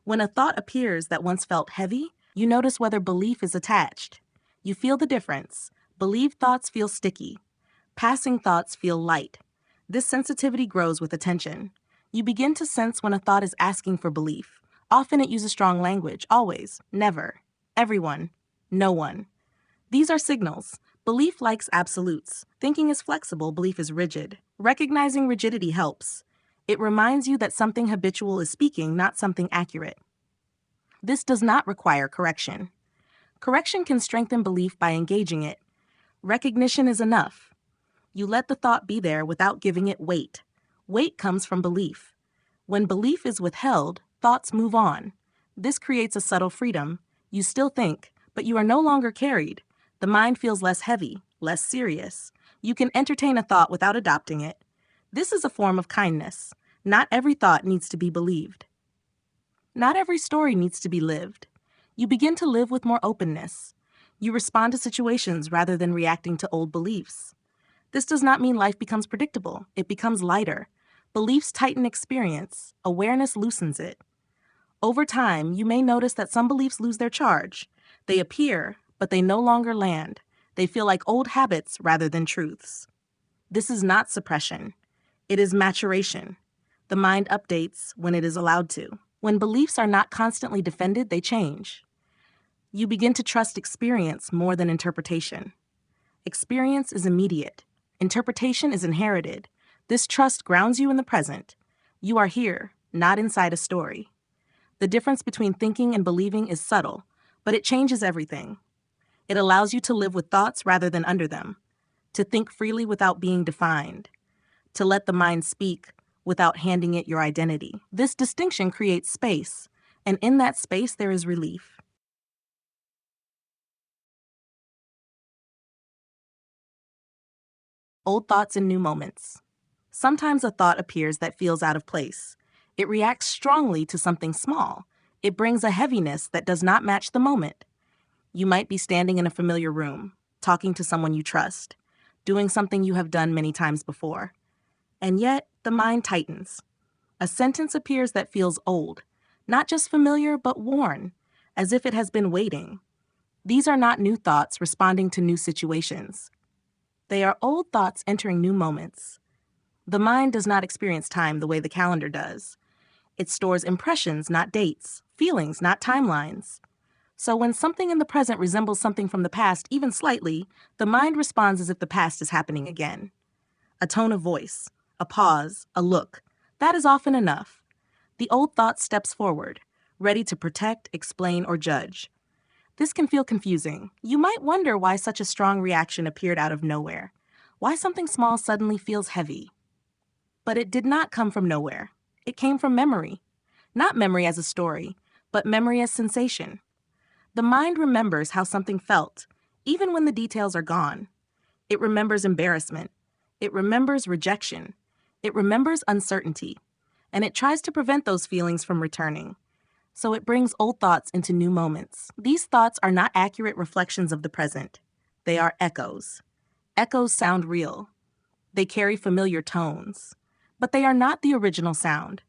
When a thought appears that once felt heavy, you notice whether belief is attached. You feel the difference. Believed thoughts feel sticky. Passing thoughts feel light. This sensitivity grows with attention. You begin to sense when a thought is asking for belief. Often it uses strong language, always, never, everyone, no one. These are signals. Belief likes absolutes. Thinking is flexible, belief is rigid. Recognizing rigidity helps. It reminds you that something habitual is speaking, not something accurate. This does not require correction. Correction can strengthen belief by engaging it. Recognition is enough. You let the thought be there without giving it weight. Weight comes from belief. When belief is withheld, thoughts move on. This creates a subtle freedom. You still think, but you are no longer carried. The mind feels less heavy, less serious. You can entertain a thought without adopting it. This is a form of kindness. Not every thought needs to be believed. Not every story needs to be lived. You begin to live with more openness. You respond to situations rather than reacting to old beliefs. This does not mean life becomes predictable. It becomes lighter. Beliefs tighten experience. Awareness loosens it. Over time, you may notice that some beliefs lose their charge. They appear, but they no longer land. They feel like old habits rather than truths. This is not suppression. It is maturation. The mind updates when it is allowed to. When beliefs are not constantly defended, they change. You begin to trust experience more than interpretation. Experience is immediate. Interpretation is inherited. This trust grounds you in the present. You are here, not inside a story. The difference between thinking and believing is subtle, but it changes everything. It allows you to live with thoughts rather than under them, to think freely without being defined, to let the mind speak without handing it your identity. This distinction creates space, and in that space there is relief. Old thoughts and new moments. Sometimes a thought appears that feels out of place. It reacts strongly to something small. It brings a heaviness that does not match the moment. You might be standing in a familiar room, talking to someone you trust, doing something you have done many times before. And yet, the mind tightens. A sentence appears that feels old, not just familiar, but worn, as if it has been waiting. These are not new thoughts responding to new situations. They are old thoughts entering new moments. The mind does not experience time the way the calendar does. It stores impressions, not dates, feelings, not timelines. So when something in the present resembles something from the past, even slightly, the mind responds as if the past is happening again. A tone of voice, a pause, a look, that is often enough. The old thought steps forward, ready to protect, explain, or judge. This can feel confusing. You might wonder why such a strong reaction appeared out of nowhere, why something small suddenly feels heavy. But it did not come from nowhere. It came from memory. Not memory as a story, but memory as sensation. The mind remembers how something felt, even when the details are gone. It remembers embarrassment. It remembers rejection. It remembers uncertainty. And it tries to prevent those feelings from returning. So it brings old thoughts into new moments. These thoughts are not accurate reflections of the present. They are echoes. Echoes sound real. They carry familiar tones. But they are not the original sound.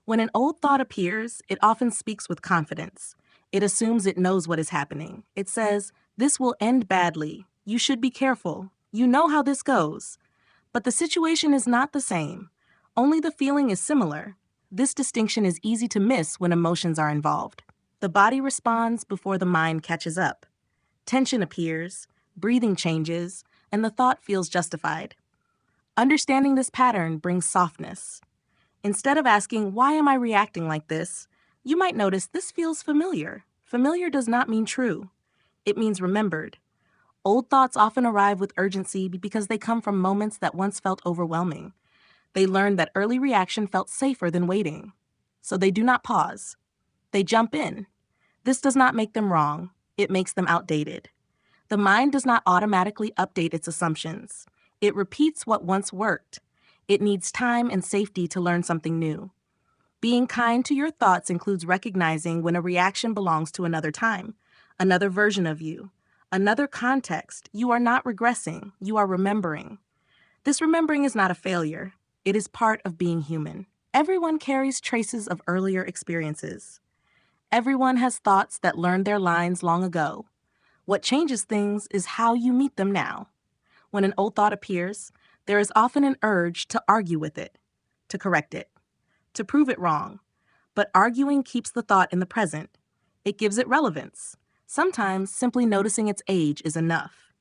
When an old thought appears, it often speaks with confidence. It assumes it knows what is happening. It says, "This will end badly. You should be careful. You know how this goes." But the situation is not the same. Only the feeling is similar. This distinction is easy to miss when emotions are involved. The body responds before the mind catches up. Tension appears, breathing changes, and the thought feels justified. Understanding this pattern brings softness. Instead of asking, "Why am I reacting like this?" you might notice this feels familiar. Familiar does not mean true. It means remembered. Old thoughts often arrive with urgency because they come from moments that once felt overwhelming. They learned that early reaction felt safer than waiting. So they do not pause. They jump in. This does not make them wrong. It makes them outdated. The mind does not automatically update its assumptions. It repeats what once worked. It needs time and safety to learn something new. Being kind to your thoughts includes recognizing when a reaction belongs to another time, another version of you, another context. You are not regressing. You are remembering. This remembering is not a failure. It is part of being human. Everyone carries traces of earlier experiences. Everyone has thoughts that learned their lines long ago. What changes things is how you meet them now. When an old thought appears, there is often an urge to argue with it, to correct it, to prove it wrong. But arguing keeps the thought in the present. It gives it relevance. Sometimes simply noticing its age is enough.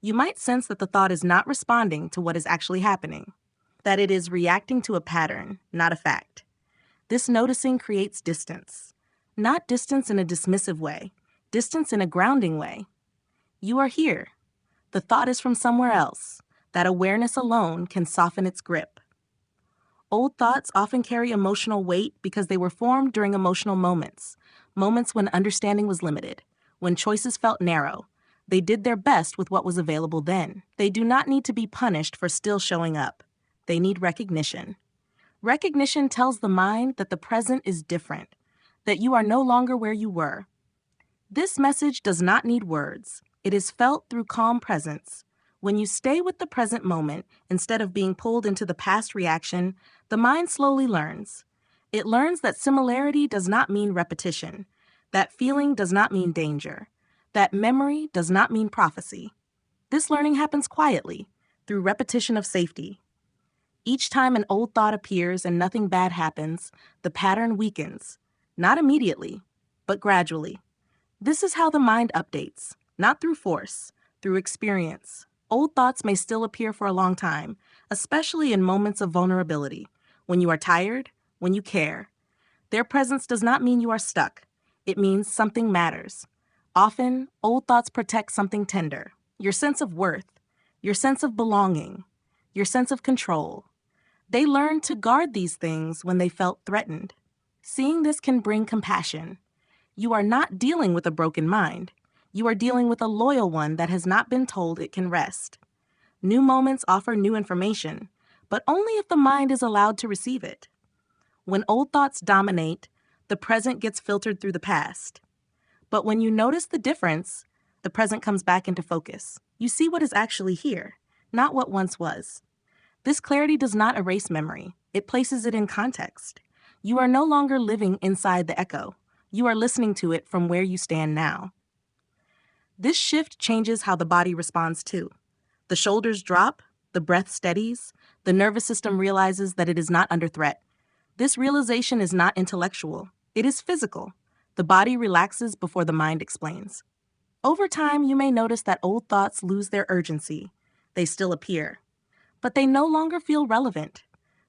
You might sense that the thought is not responding to what is actually happening, that it is reacting to a pattern, not a fact. This noticing creates distance. Not distance in a dismissive way, distance in a grounding way. You are here. The thought is from somewhere else. That awareness alone can soften its grip. Old thoughts often carry emotional weight because they were formed during emotional moments, moments when understanding was limited, when choices felt narrow. They did their best with what was available then. They do not need to be punished for still showing up. They need recognition. Recognition tells the mind that the present is different, that you are no longer where you were. This message does not need words. It is felt through calm presence. When you stay with the present moment instead of being pulled into the past reaction, the mind slowly learns. It learns that similarity does not mean repetition, that feeling does not mean danger, that memory does not mean prophecy. This learning happens quietly, through repetition of safety. Each time an old thought appears and nothing bad happens, the pattern weakens, not immediately, but gradually. This is how the mind updates, not through force, through experience. Old thoughts may still appear for a long time, especially in moments of vulnerability, when you are tired, when you care. Their presence does not mean you are stuck. It means something matters. Often, old thoughts protect something tender, your sense of worth, your sense of belonging, your sense of control. They learned to guard these things when they felt threatened. Seeing this can bring compassion. You are not dealing with a broken mind. You are dealing with a loyal one that has not been told it can rest. New moments offer new information, but only if the mind is allowed to receive it. When old thoughts dominate, the present gets filtered through the past. But when you notice the difference, the present comes back into focus. You see what is actually here, not what once was. This clarity does not erase memory. It places it in context. You are no longer living inside the echo. You are listening to it from where you stand now. This shift changes how the body responds too. The shoulders drop, the breath steadies, the nervous system realizes that it is not under threat. This realization is not intellectual. It is physical. The body relaxes before the mind explains. Over time, you may notice that old thoughts lose their urgency. They still appear, but they no longer feel relevant.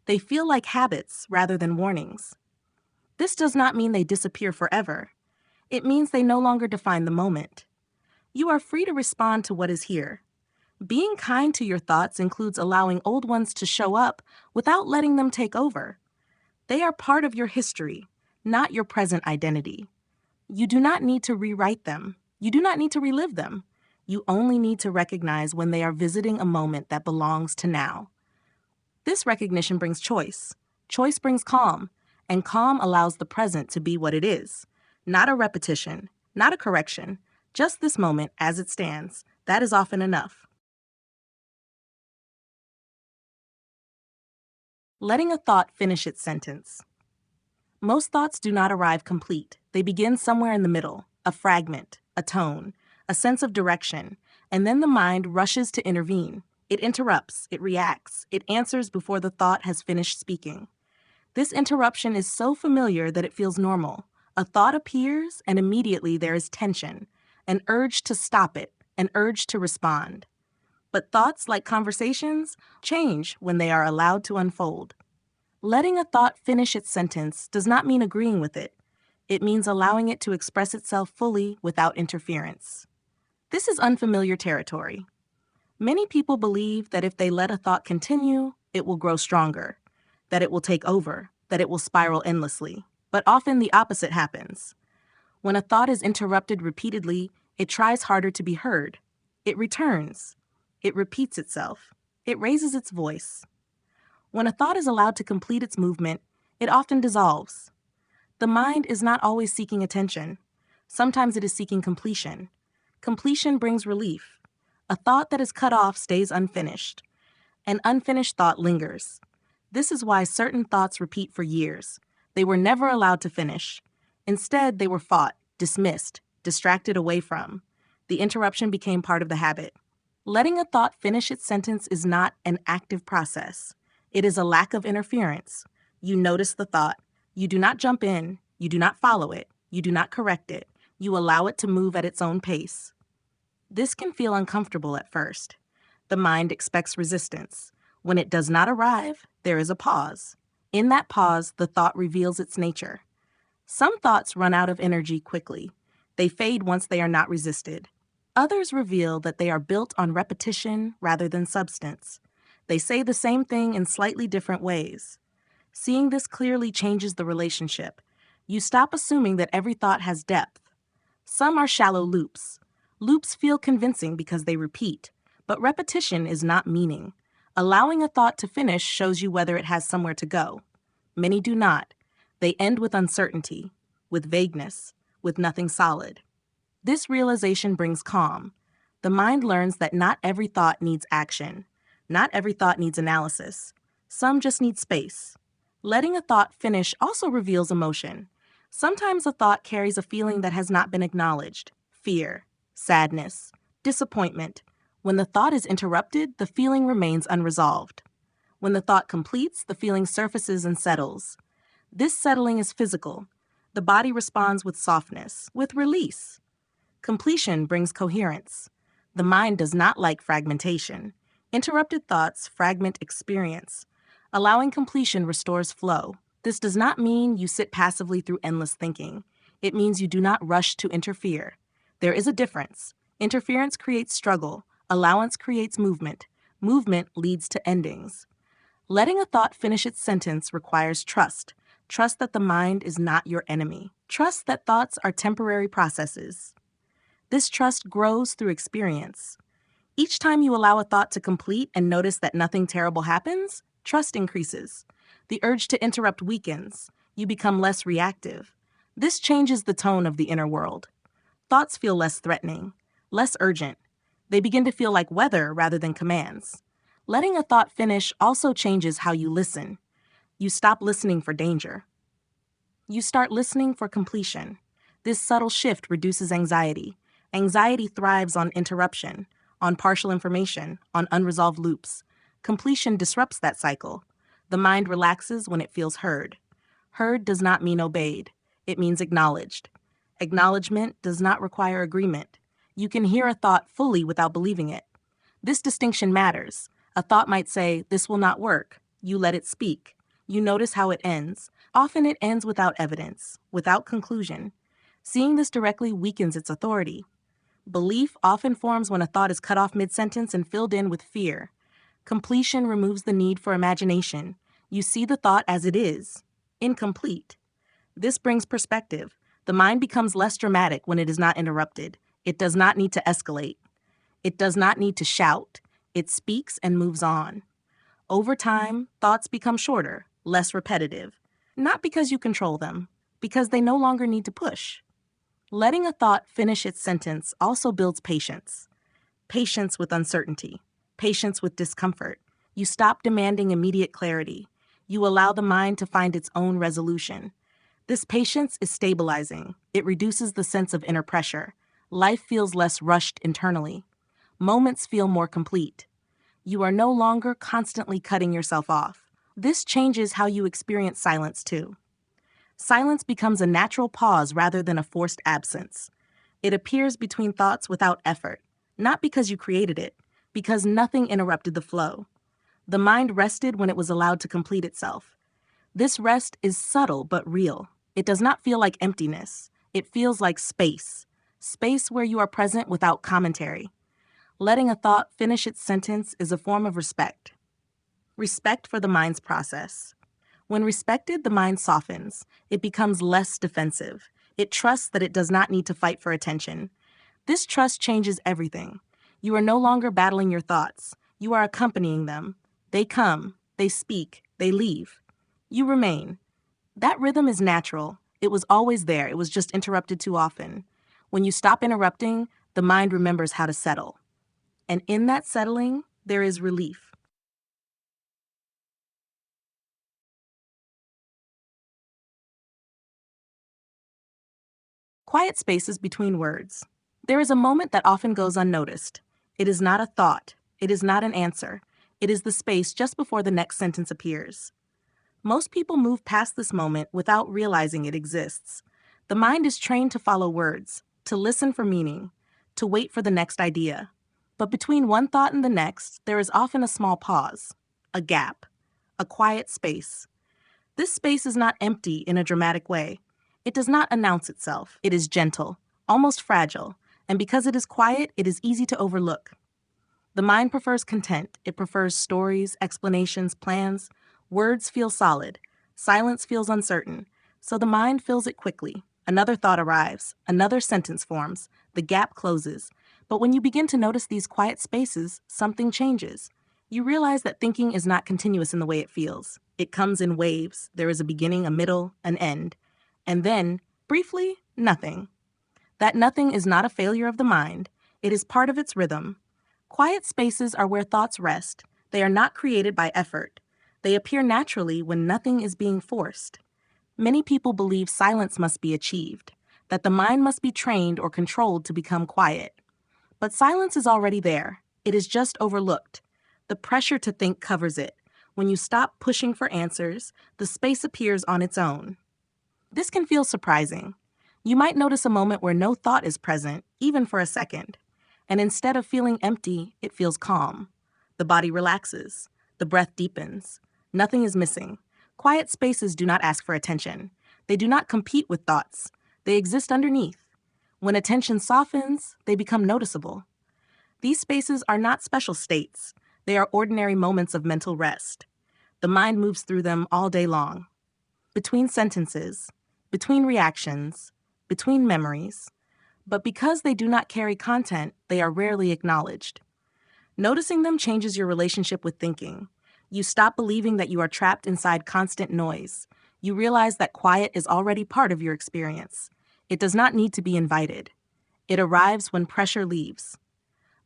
They feel like habits rather than warnings. This does not mean they disappear forever. It means they no longer define the moment. You are free to respond to what is here. Being kind to your thoughts includes allowing old ones to show up without letting them take over. They are part of your history, not your present identity. You do not need to rewrite them. You do not need to relive them. You only need to recognize when they are visiting a moment that belongs to now. This recognition brings choice. Choice brings calm, and calm allows the present to be what it is. Not a repetition, not a correction, just this moment as it stands. That is often enough. Letting a thought finish its sentence. Most thoughts do not arrive complete. They begin somewhere in the middle, a fragment, a tone, a sense of direction, and then the mind rushes to intervene. It interrupts, it reacts, it answers before the thought has finished speaking. This interruption is so familiar that it feels normal. A thought appears, and immediately there is tension, an urge to stop it, an urge to respond. But thoughts, like conversations, change when they are allowed to unfold. Letting a thought finish its sentence does not mean agreeing with it. It means allowing it to express itself fully without interference. This is unfamiliar territory. Many people believe that if they let a thought continue, it will grow stronger, that it will take over, that it will spiral endlessly. But often the opposite happens. When a thought is interrupted repeatedly, it tries harder to be heard. It returns. It repeats itself. It raises its voice. When a thought is allowed to complete its movement, it often dissolves. The mind is not always seeking attention. Sometimes it is seeking completion. Completion brings relief. A thought that is cut off stays unfinished. An unfinished thought lingers. This is why certain thoughts repeat for years. They were never allowed to finish. Instead, they were fought, dismissed, distracted away from. The interruption became part of the habit. Letting a thought finish its sentence is not an active process. It is a lack of interference. You notice the thought. You do not jump in. You do not follow it. You do not correct it. You allow it to move at its own pace. This can feel uncomfortable at first. The mind expects resistance. When it does not arrive, there is a pause. In that pause, the thought reveals its nature. Some thoughts run out of energy quickly. They fade once they are not resisted. Others reveal that they are built on repetition rather than substance. They say the same thing in slightly different ways. Seeing this clearly changes the relationship. You stop assuming that every thought has depth. Some are shallow loops. Loops feel convincing because they repeat, but repetition is not meaning. Allowing a thought to finish shows you whether it has somewhere to go. Many do not. They end with uncertainty, with vagueness, with nothing solid. This realization brings calm. The mind learns that not every thought needs action. Not every thought needs analysis. Some just need space. Letting a thought finish also reveals emotion. Sometimes a thought carries a feeling that has not been acknowledged: fear, sadness, disappointment. When the thought is interrupted, the feeling remains unresolved. When the thought completes, the feeling surfaces and settles. This settling is physical. The body responds with softness, with release. Completion brings coherence. The mind does not like fragmentation. Interrupted thoughts fragment experience. Allowing completion restores flow. This does not mean you sit passively through endless thinking. It means you do not rush to interfere. There is a difference. Interference creates struggle. Allowance creates movement. Movement leads to endings. Letting a thought finish its sentence requires trust. Trust that the mind is not your enemy. Trust that thoughts are temporary processes. This trust grows through experience. Each time you allow a thought to complete and notice that nothing terrible happens, trust increases. The urge to interrupt weakens. You become less reactive. This changes the tone of the inner world. Thoughts feel less threatening, less urgent. They begin to feel like weather rather than commands. Letting a thought finish also changes how you listen. You stop listening for danger. You start listening for completion. This subtle shift reduces anxiety. Anxiety thrives on interruption, on partial information, on unresolved loops. Completion disrupts that cycle. The mind relaxes when it feels heard. Heard does not mean obeyed. It means acknowledged. Acknowledgement does not require agreement. You can hear a thought fully without believing it. This distinction matters. A thought might say, "This will not work." You let it speak. You notice how it ends. Often it ends without evidence, without conclusion. Seeing this directly weakens its authority. Belief often forms when a thought is cut off mid-sentence and filled in with fear. Completion removes the need for imagination. You see the thought as it is, incomplete. This brings perspective. The mind becomes less dramatic when it is not interrupted. It does not need to escalate. It does not need to shout. It speaks and moves on. Over time, thoughts become shorter, less repetitive. Not because you control them, because they no longer need to push. Letting a thought finish its sentence also builds patience. Patience with uncertainty. Patience with discomfort. You stop demanding immediate clarity. You allow the mind to find its own resolution. This patience is stabilizing. It reduces the sense of inner pressure. Life feels less rushed internally. Moments feel more complete. You are no longer constantly cutting yourself off. This changes how you experience silence too. Silence becomes a natural pause rather than a forced absence. It appears between thoughts without effort, not because you created it, because nothing interrupted the flow. The mind rested when it was allowed to complete itself. This rest is subtle but real. It does not feel like emptiness. It feels like space. Space where you are present without commentary. Letting a thought finish its sentence is a form of respect. Respect for the mind's process. When respected, the mind softens. It becomes less defensive. It trusts that it does not need to fight for attention. This trust changes everything. You are no longer battling your thoughts. You are accompanying them. They come, they speak, they leave. You remain. That rhythm is natural. It was always there. It was just interrupted too often. When you stop interrupting, the mind remembers how to settle. And in that settling, there is relief. Quiet spaces between words. There is a moment that often goes unnoticed. It is not a thought. It is not an answer. It is the space just before the next sentence appears. Most people move past this moment without realizing it exists. The mind is trained to follow words, to listen for meaning, to wait for the next idea. But between one thought and the next, there is often a small pause, a gap, a quiet space. This space is not empty in a dramatic way. It does not announce itself. It is gentle, almost fragile. And because it is quiet, it is easy to overlook. The mind prefers content. It prefers stories, explanations, plans. Words feel solid. Silence feels uncertain. So the mind fills it quickly. Another thought arrives. Another sentence forms. The gap closes. But when you begin to notice these quiet spaces, something changes. You realize that thinking is not continuous in the way it feels. It comes in waves. There is a beginning, a middle, an end. And then, briefly, nothing. That nothing is not a failure of the mind. It is part of its rhythm. Quiet spaces are where thoughts rest. They are not created by effort. They appear naturally when nothing is being forced. Many people believe silence must be achieved, that the mind must be trained or controlled to become quiet. But silence is already there. It is just overlooked. The pressure to think covers it. When you stop pushing for answers, the space appears on its own. This can feel surprising. You might notice a moment where no thought is present, even for a second. And instead of feeling empty, it feels calm. The body relaxes. The breath deepens. Nothing is missing. Quiet spaces do not ask for attention. They do not compete with thoughts. They exist underneath. When attention softens, they become noticeable. These spaces are not special states. They are ordinary moments of mental rest. The mind moves through them all day long. Between sentences, between reactions, between memories. But because they do not carry content, they are rarely acknowledged. Noticing them changes your relationship with thinking. You stop believing that you are trapped inside constant noise. You realize that quiet is already part of your experience. It does not need to be invited. It arrives when pressure leaves.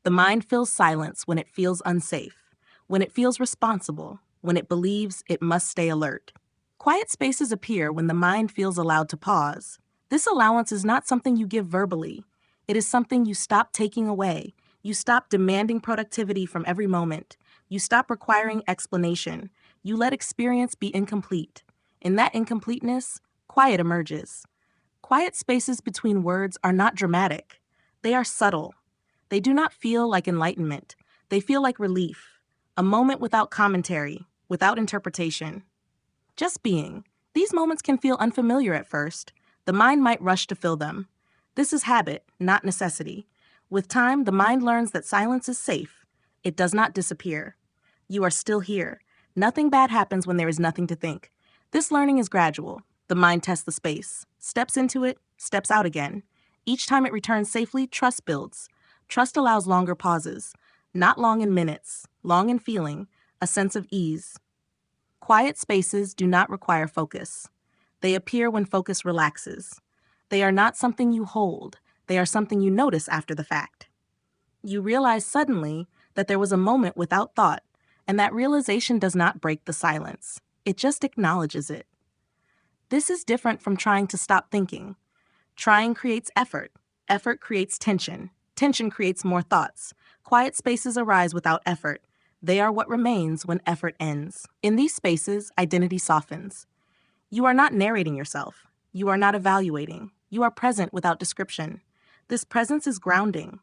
The mind fills silence when it feels unsafe, when it feels responsible, when it believes it must stay alert. Quiet spaces appear when the mind feels allowed to pause. This allowance is not something you give verbally. It is something you stop taking away. You stop demanding productivity from every moment. You stop requiring explanation. You let experience be incomplete. In that incompleteness, quiet emerges. Quiet spaces between words are not dramatic. They are subtle. They do not feel like enlightenment. They feel like relief. A moment without commentary, without interpretation. Just being. These moments can feel unfamiliar at first. The mind might rush to fill them. This is habit, not necessity. With time, the mind learns that silence is safe. It does not disappear. You are still here. Nothing bad happens when there is nothing to think. This learning is gradual. The mind tests the space, steps into it, steps out again. Each time it returns safely, trust builds. Trust allows longer pauses, not long in minutes, long in feeling, a sense of ease. Quiet spaces do not require focus. They appear when focus relaxes. They are not something you hold. They are something you notice after the fact. You realize suddenly that there was a moment without thought, and that realization does not break the silence. It just acknowledges it. This is different from trying to stop thinking. Trying creates effort. Effort creates tension. Tension creates more thoughts. Quiet spaces arise without effort. They are what remains when effort ends. In these spaces, identity softens. You are not narrating yourself. You are not evaluating. You are present without description. This presence is grounding.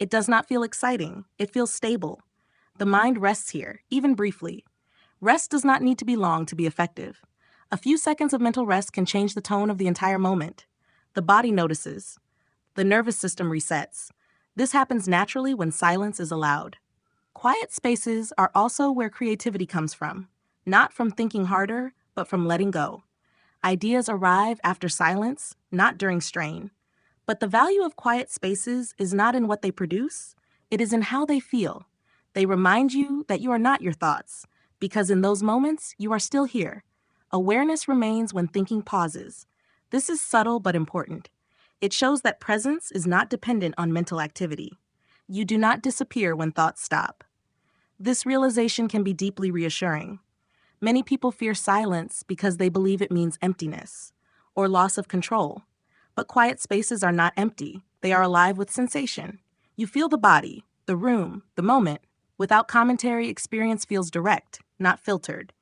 It does not feel exciting. It feels stable. The mind rests here, even briefly. Rest does not need to be long to be effective. A few seconds of mental rest can change the tone of the entire moment. The body notices. The nervous system resets. This happens naturally when silence is allowed. Quiet spaces are also where creativity comes from, not from thinking harder, but from letting go. Ideas arrive after silence, not during strain. But the value of quiet spaces is not in what they produce, it is in how they feel. They remind you that you are not your thoughts, because in those moments, you are still here. Awareness remains when thinking pauses. This is subtle but important. It shows that presence is not dependent on mental activity. You do not disappear when thoughts stop. This realization can be deeply reassuring. Many people fear silence because they believe it means emptiness or loss of control. But quiet spaces are not empty. They are alive with sensation. You feel the body, the room, the moment. Without commentary, experience feels direct, not filtered.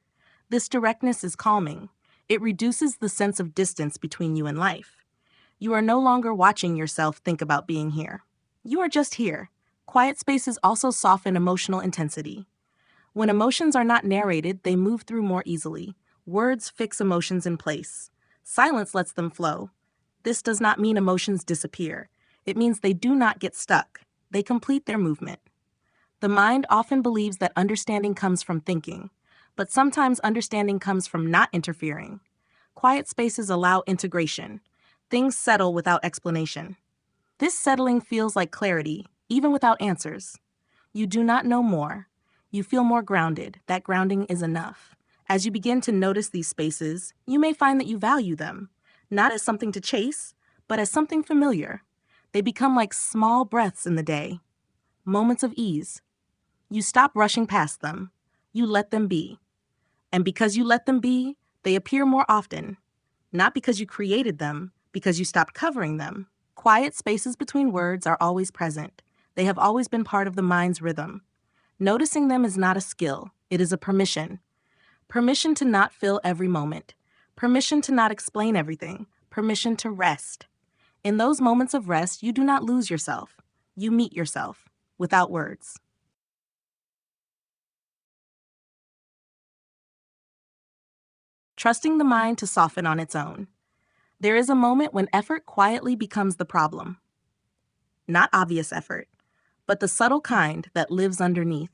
This directness is calming. It reduces the sense of distance between you and life. You are no longer watching yourself think about being here. You are just here. Quiet spaces also soften emotional intensity. When emotions are not narrated, they move through more easily. Words fix emotions in place. Silence lets them flow. This does not mean emotions disappear. It means they do not get stuck. They complete their movement. The mind often believes that understanding comes from thinking, but sometimes understanding comes from not interfering. Quiet spaces allow integration. Things settle without explanation. This settling feels like clarity, even without answers. You do not know more. You feel more grounded. That grounding is enough. As you begin to notice these spaces, you may find that you value them, not as something to chase, but as something familiar. They become like small breaths in the day, moments of ease. You stop rushing past them. You let them be. And because you let them be, they appear more often. Not because you created them, because you stopped covering them. Quiet spaces between words are always present. They have always been part of the mind's rhythm. Noticing them is not a skill. It is a permission. Permission to not fill every moment. Permission to not explain everything. Permission to rest. In those moments of rest, you do not lose yourself. You meet yourself, without words. Trusting the mind to soften on its own. There is a moment when effort quietly becomes the problem. Not obvious effort, but the subtle kind that lives underneath.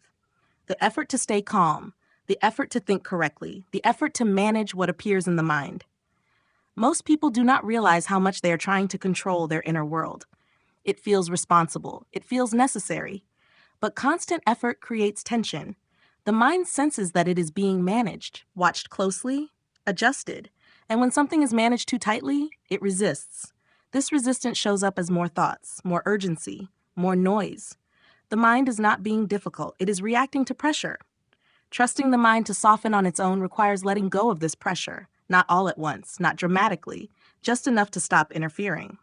The effort to stay calm, the effort to think correctly, the effort to manage what appears in the mind. Most people do not realize how much they are trying to control their inner world. It feels responsible. It feels necessary. But constant effort creates tension. The mind senses that it is being managed, watched closely, adjusted. And when something is managed too tightly, it resists. This resistance shows up as more thoughts, more urgency, more noise. The mind is not being difficult. It is reacting to pressure. Trusting the mind to soften on its own requires letting go of this pressure, not all at once, not dramatically, just enough to stop interfering.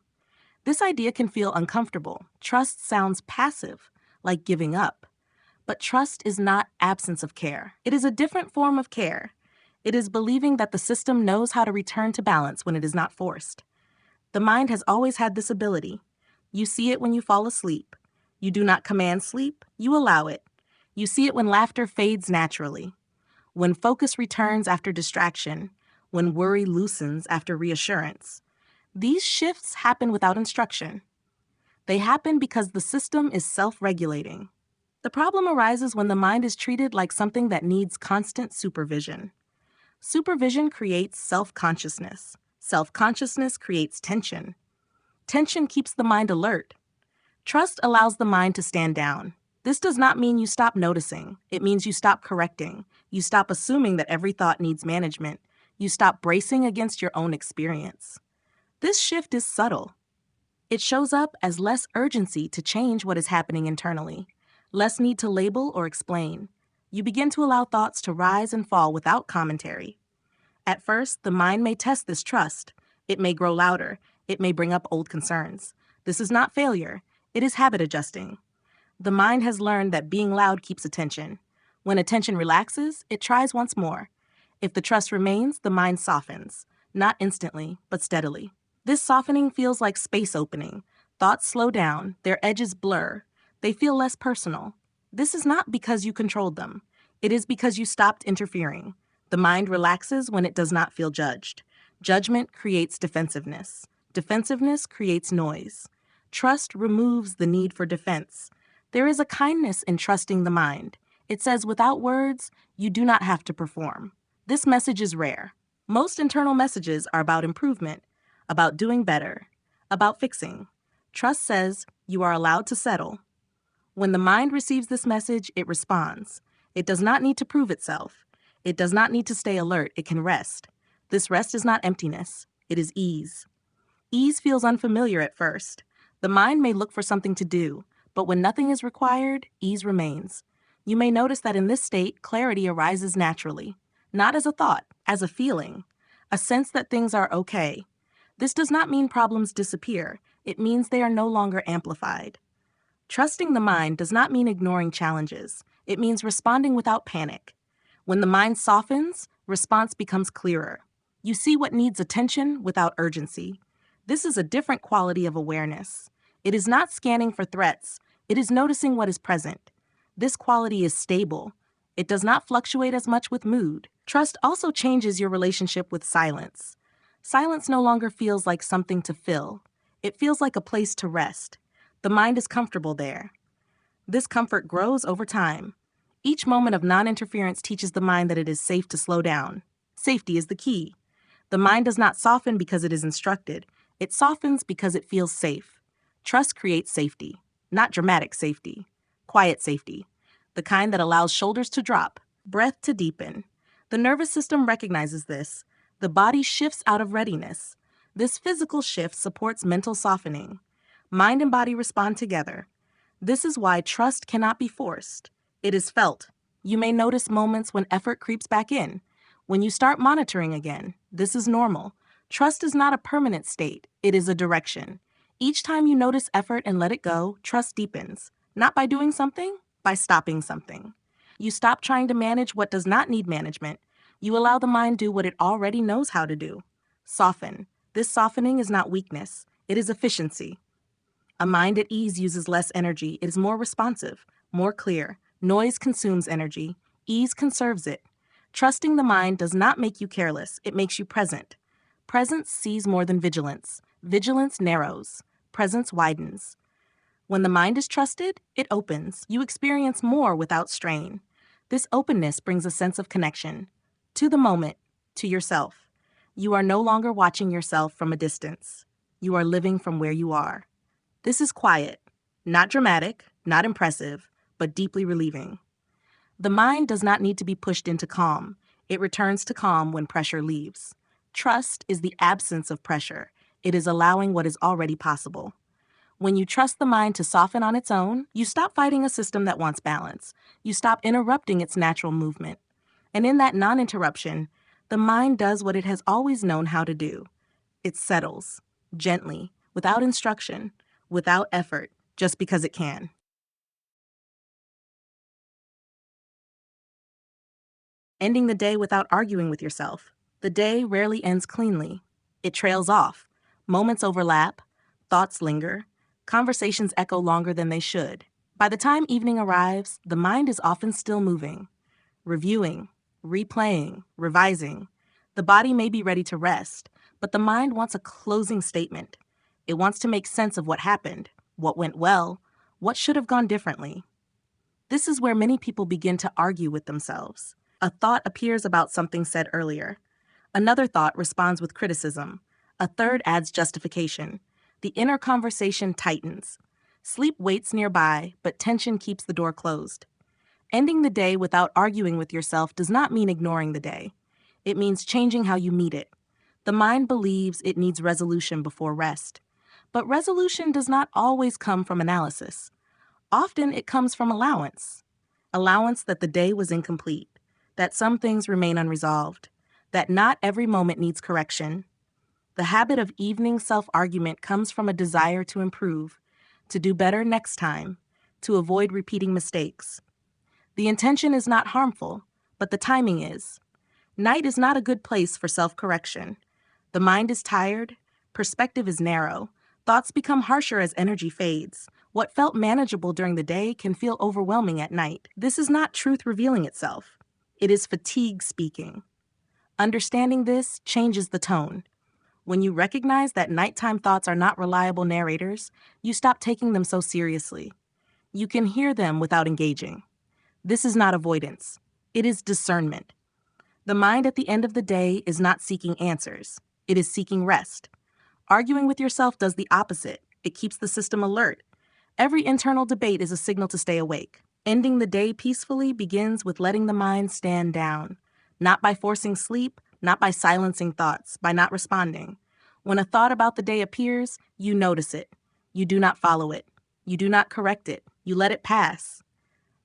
This idea can feel uncomfortable. Trust sounds passive, like giving up. But trust is not absence of care. It is a different form of care. It is believing that the system knows how to return to balance when it is not forced. The mind has always had this ability. You see it when you fall asleep. You do not command sleep, you allow it. You see it when laughter fades naturally, when focus returns after distraction, when worry loosens after reassurance. These shifts happen without instruction. They happen because the system is self-regulating. The problem arises when the mind is treated like something that needs constant supervision. Supervision creates self-consciousness. Self-consciousness creates tension. Tension keeps the mind alert. Trust allows the mind to stand down. This does not mean you stop noticing. It means you stop correcting. You stop assuming that every thought needs management. You stop bracing against your own experience. This shift is subtle. It shows up as less urgency to change what is happening internally, less need to label or explain. You begin to allow thoughts to rise and fall without commentary. At first, the mind may test this trust. It may grow louder. It may bring up old concerns. This is not failure. It is habit adjusting. The mind has learned that being loud keeps attention. When attention relaxes, it tries once more. If the trust remains, the mind softens, not instantly, but steadily. This softening feels like space opening. Thoughts slow down, their edges blur. They feel less personal. This is not because you controlled them. It is because you stopped interfering. The mind relaxes when it does not feel judged. Judgment creates defensiveness. Defensiveness creates noise. Trust removes the need for defense. There is a kindness in trusting the mind. It says, without words, you do not have to perform. This message is rare. Most internal messages are about improvement, about doing better, about fixing. Trust says, you are allowed to settle. When the mind receives this message, it responds. It does not need to prove itself. It does not need to stay alert. It can rest. This rest is not emptiness. It is ease. Ease feels unfamiliar at first. The mind may look for something to do, but when nothing is required, ease remains. You may notice that in this state, clarity arises naturally, not as a thought, as a feeling, a sense that things are okay. This does not mean problems disappear. It means they are no longer amplified. Trusting the mind does not mean ignoring challenges. It means responding without panic. When the mind softens, response becomes clearer. You see what needs attention without urgency. This is a different quality of awareness. It is not scanning for threats. It is noticing what is present. This quality is stable. It does not fluctuate as much with mood. Trust also changes your relationship with silence. Silence no longer feels like something to fill. It feels like a place to rest. The mind is comfortable there. This comfort grows over time. Each moment of non-interference teaches the mind that it is safe to slow down. Safety is the key. The mind does not soften because it is instructed. It softens because it feels safe. Trust creates safety, not dramatic safety. Quiet safety, the kind that allows shoulders to drop, breath to deepen. The nervous system recognizes this. The body shifts out of readiness. This physical shift supports mental softening. Mind and body respond together. This is why trust cannot be forced. It is felt. You may notice moments when effort creeps back in. When you start monitoring again, this is normal. Trust is not a permanent state. It is a direction. Each time you notice effort and let it go, trust deepens. Not by doing something, by stopping something. You stop trying to manage what does not need management. You allow the mind do what it already knows how to do. Soften. This softening is not weakness. It is efficiency. A mind at ease uses less energy. It is more responsive, more clear. Noise consumes energy. Ease conserves it. Trusting the mind does not make you careless. It makes you present. Presence sees more than vigilance. Vigilance narrows. Presence widens. When the mind is trusted, it opens. You experience more without strain. This openness brings a sense of connection. To the moment, to yourself. You are no longer watching yourself from a distance. You are living from where you are. This is quiet, not dramatic, not impressive, but deeply relieving. The mind does not need to be pushed into calm. It returns to calm when pressure leaves. Trust is the absence of pressure. It is allowing what is already possible. When you trust the mind to soften on its own, you stop fighting a system that wants balance. You stop interrupting its natural movement. And in that non-interruption, the mind does what it has always known how to do. It settles, gently, without instruction, without effort, just because it can. Ending the day without arguing with yourself. The day rarely ends cleanly. It trails off. Moments overlap. Thoughts linger. Conversations echo longer than they should. By the time evening arrives, the mind is often still moving, reviewing, replaying, revising. The body may be ready to rest, but the mind wants a closing statement. It wants to make sense of what happened, what went well, what should have gone differently. This is where many people begin to argue with themselves. A thought appears about something said earlier. Another thought responds with criticism. A third adds justification. The inner conversation tightens. Sleep waits nearby, but tension keeps the door closed. Ending the day without arguing with yourself does not mean ignoring the day. It means changing how you meet it. The mind believes it needs resolution before rest. But resolution does not always come from analysis. Often it comes from allowance. Allowance that the day was incomplete, that some things remain unresolved, that not every moment needs correction. The habit of evening self-argument comes from a desire to improve, to do better next time, to avoid repeating mistakes. The intention is not harmful, but the timing is. Night is not a good place for self-correction. The mind is tired, perspective is narrow, thoughts become harsher as energy fades. What felt manageable during the day can feel overwhelming at night. This is not truth revealing itself. It is fatigue speaking. Understanding this changes the tone. When you recognize that nighttime thoughts are not reliable narrators, you stop taking them so seriously. You can hear them without engaging. This is not avoidance. It is discernment. The mind at the end of the day is not seeking answers. It is seeking rest. Arguing with yourself does the opposite. It keeps the system alert. Every internal debate is a signal to stay awake. Ending the day peacefully begins with letting the mind stand down. Not by forcing sleep, not by silencing thoughts, by not responding. When a thought about the day appears, you notice it. You do not follow it. You do not correct it. You let it pass.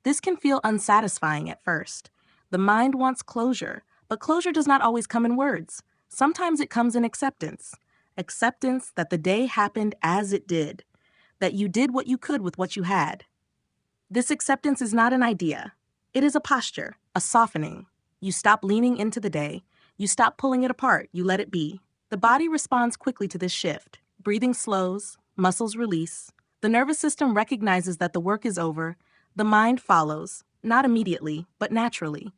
This can feel unsatisfying at first. The mind wants closure, but closure does not always come in words. Sometimes it comes in acceptance. Acceptance that the day happened as it did, that you did what you could with what you had. This acceptance is not an idea. It is a posture, a softening. You stop leaning into the day. You stop pulling it apart. You let it be. The body responds quickly to this shift. Breathing slows, muscles release. The nervous system recognizes that the work is over. The mind follows, not immediately, but naturally.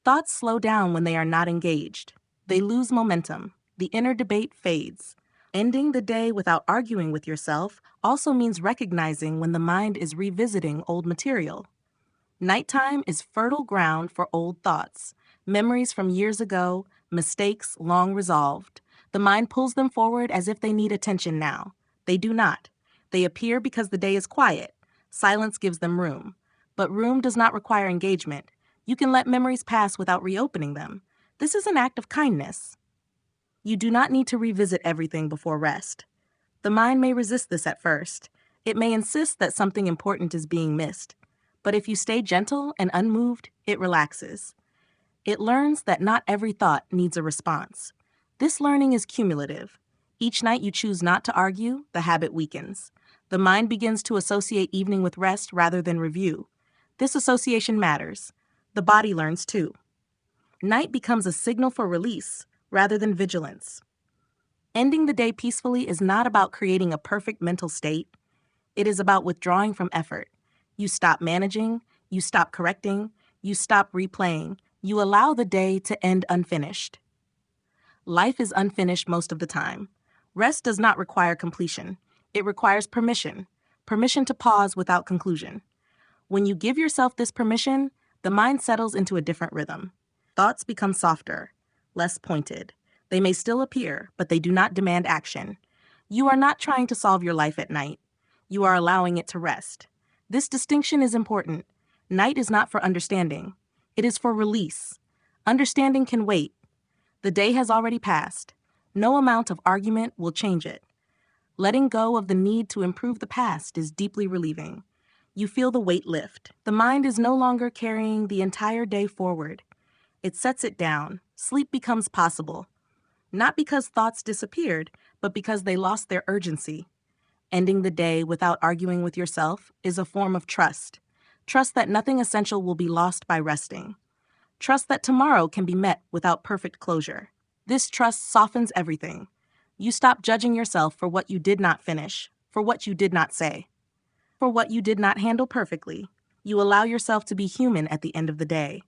Thoughts slow down when they are not engaged. They lose momentum. The inner debate fades. Ending the day without arguing with yourself also means recognizing when the mind is revisiting old material. Nighttime is fertile ground for old thoughts, memories from years ago, mistakes long resolved. The mind pulls them forward as if they need attention now. They do not. They appear because the day is quiet. Silence gives them room. But room does not require engagement. You can let memories pass without reopening them. This is an act of kindness. You do not need to revisit everything before rest. The mind may resist this at first. It may insist that something important is being missed. But if you stay gentle and unmoved, it relaxes. It learns that not every thought needs a response. This learning is cumulative. Each night you choose not to argue, the habit weakens. The mind begins to associate evening with rest rather than review. This association matters. The body learns too. Night becomes a signal for release rather than vigilance. Ending the day peacefully is not about creating a perfect mental state. It is about withdrawing from effort. You stop managing, you stop correcting, you stop replaying. You allow the day to end unfinished. Life is unfinished most of the time. Rest does not require completion. It requires permission. Permission to pause without conclusion. When you give yourself this permission, the mind settles into a different rhythm. Thoughts become softer, less pointed. They may still appear, but they do not demand action. You are not trying to solve your life at night. You are allowing it to rest. This distinction is important. Night is not for understanding. It is for release. Understanding can wait. The day has already passed. No amount of argument will change it. Letting go of the need to improve the past is deeply relieving. You feel the weight lift. The mind is no longer carrying the entire day forward. It sets it down. Sleep becomes possible. Not because thoughts disappeared, but because they lost their urgency. Ending the day without arguing with yourself is a form of trust. Trust that nothing essential will be lost by resting. Trust that tomorrow can be met without perfect closure. This trust softens everything. You stop judging yourself for what you did not finish, for what you did not say, for what you did not handle perfectly. You allow yourself to be human at the end of the day.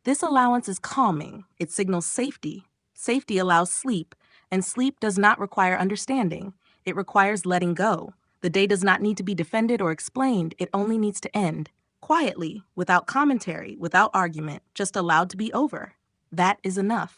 This allowance is calming. It signals safety. Safety allows sleep, and sleep does not require understanding. It requires letting go. The day does not need to be defended or explained. It only needs to end. Quietly, without commentary, without argument, just allowed to be over. That is enough.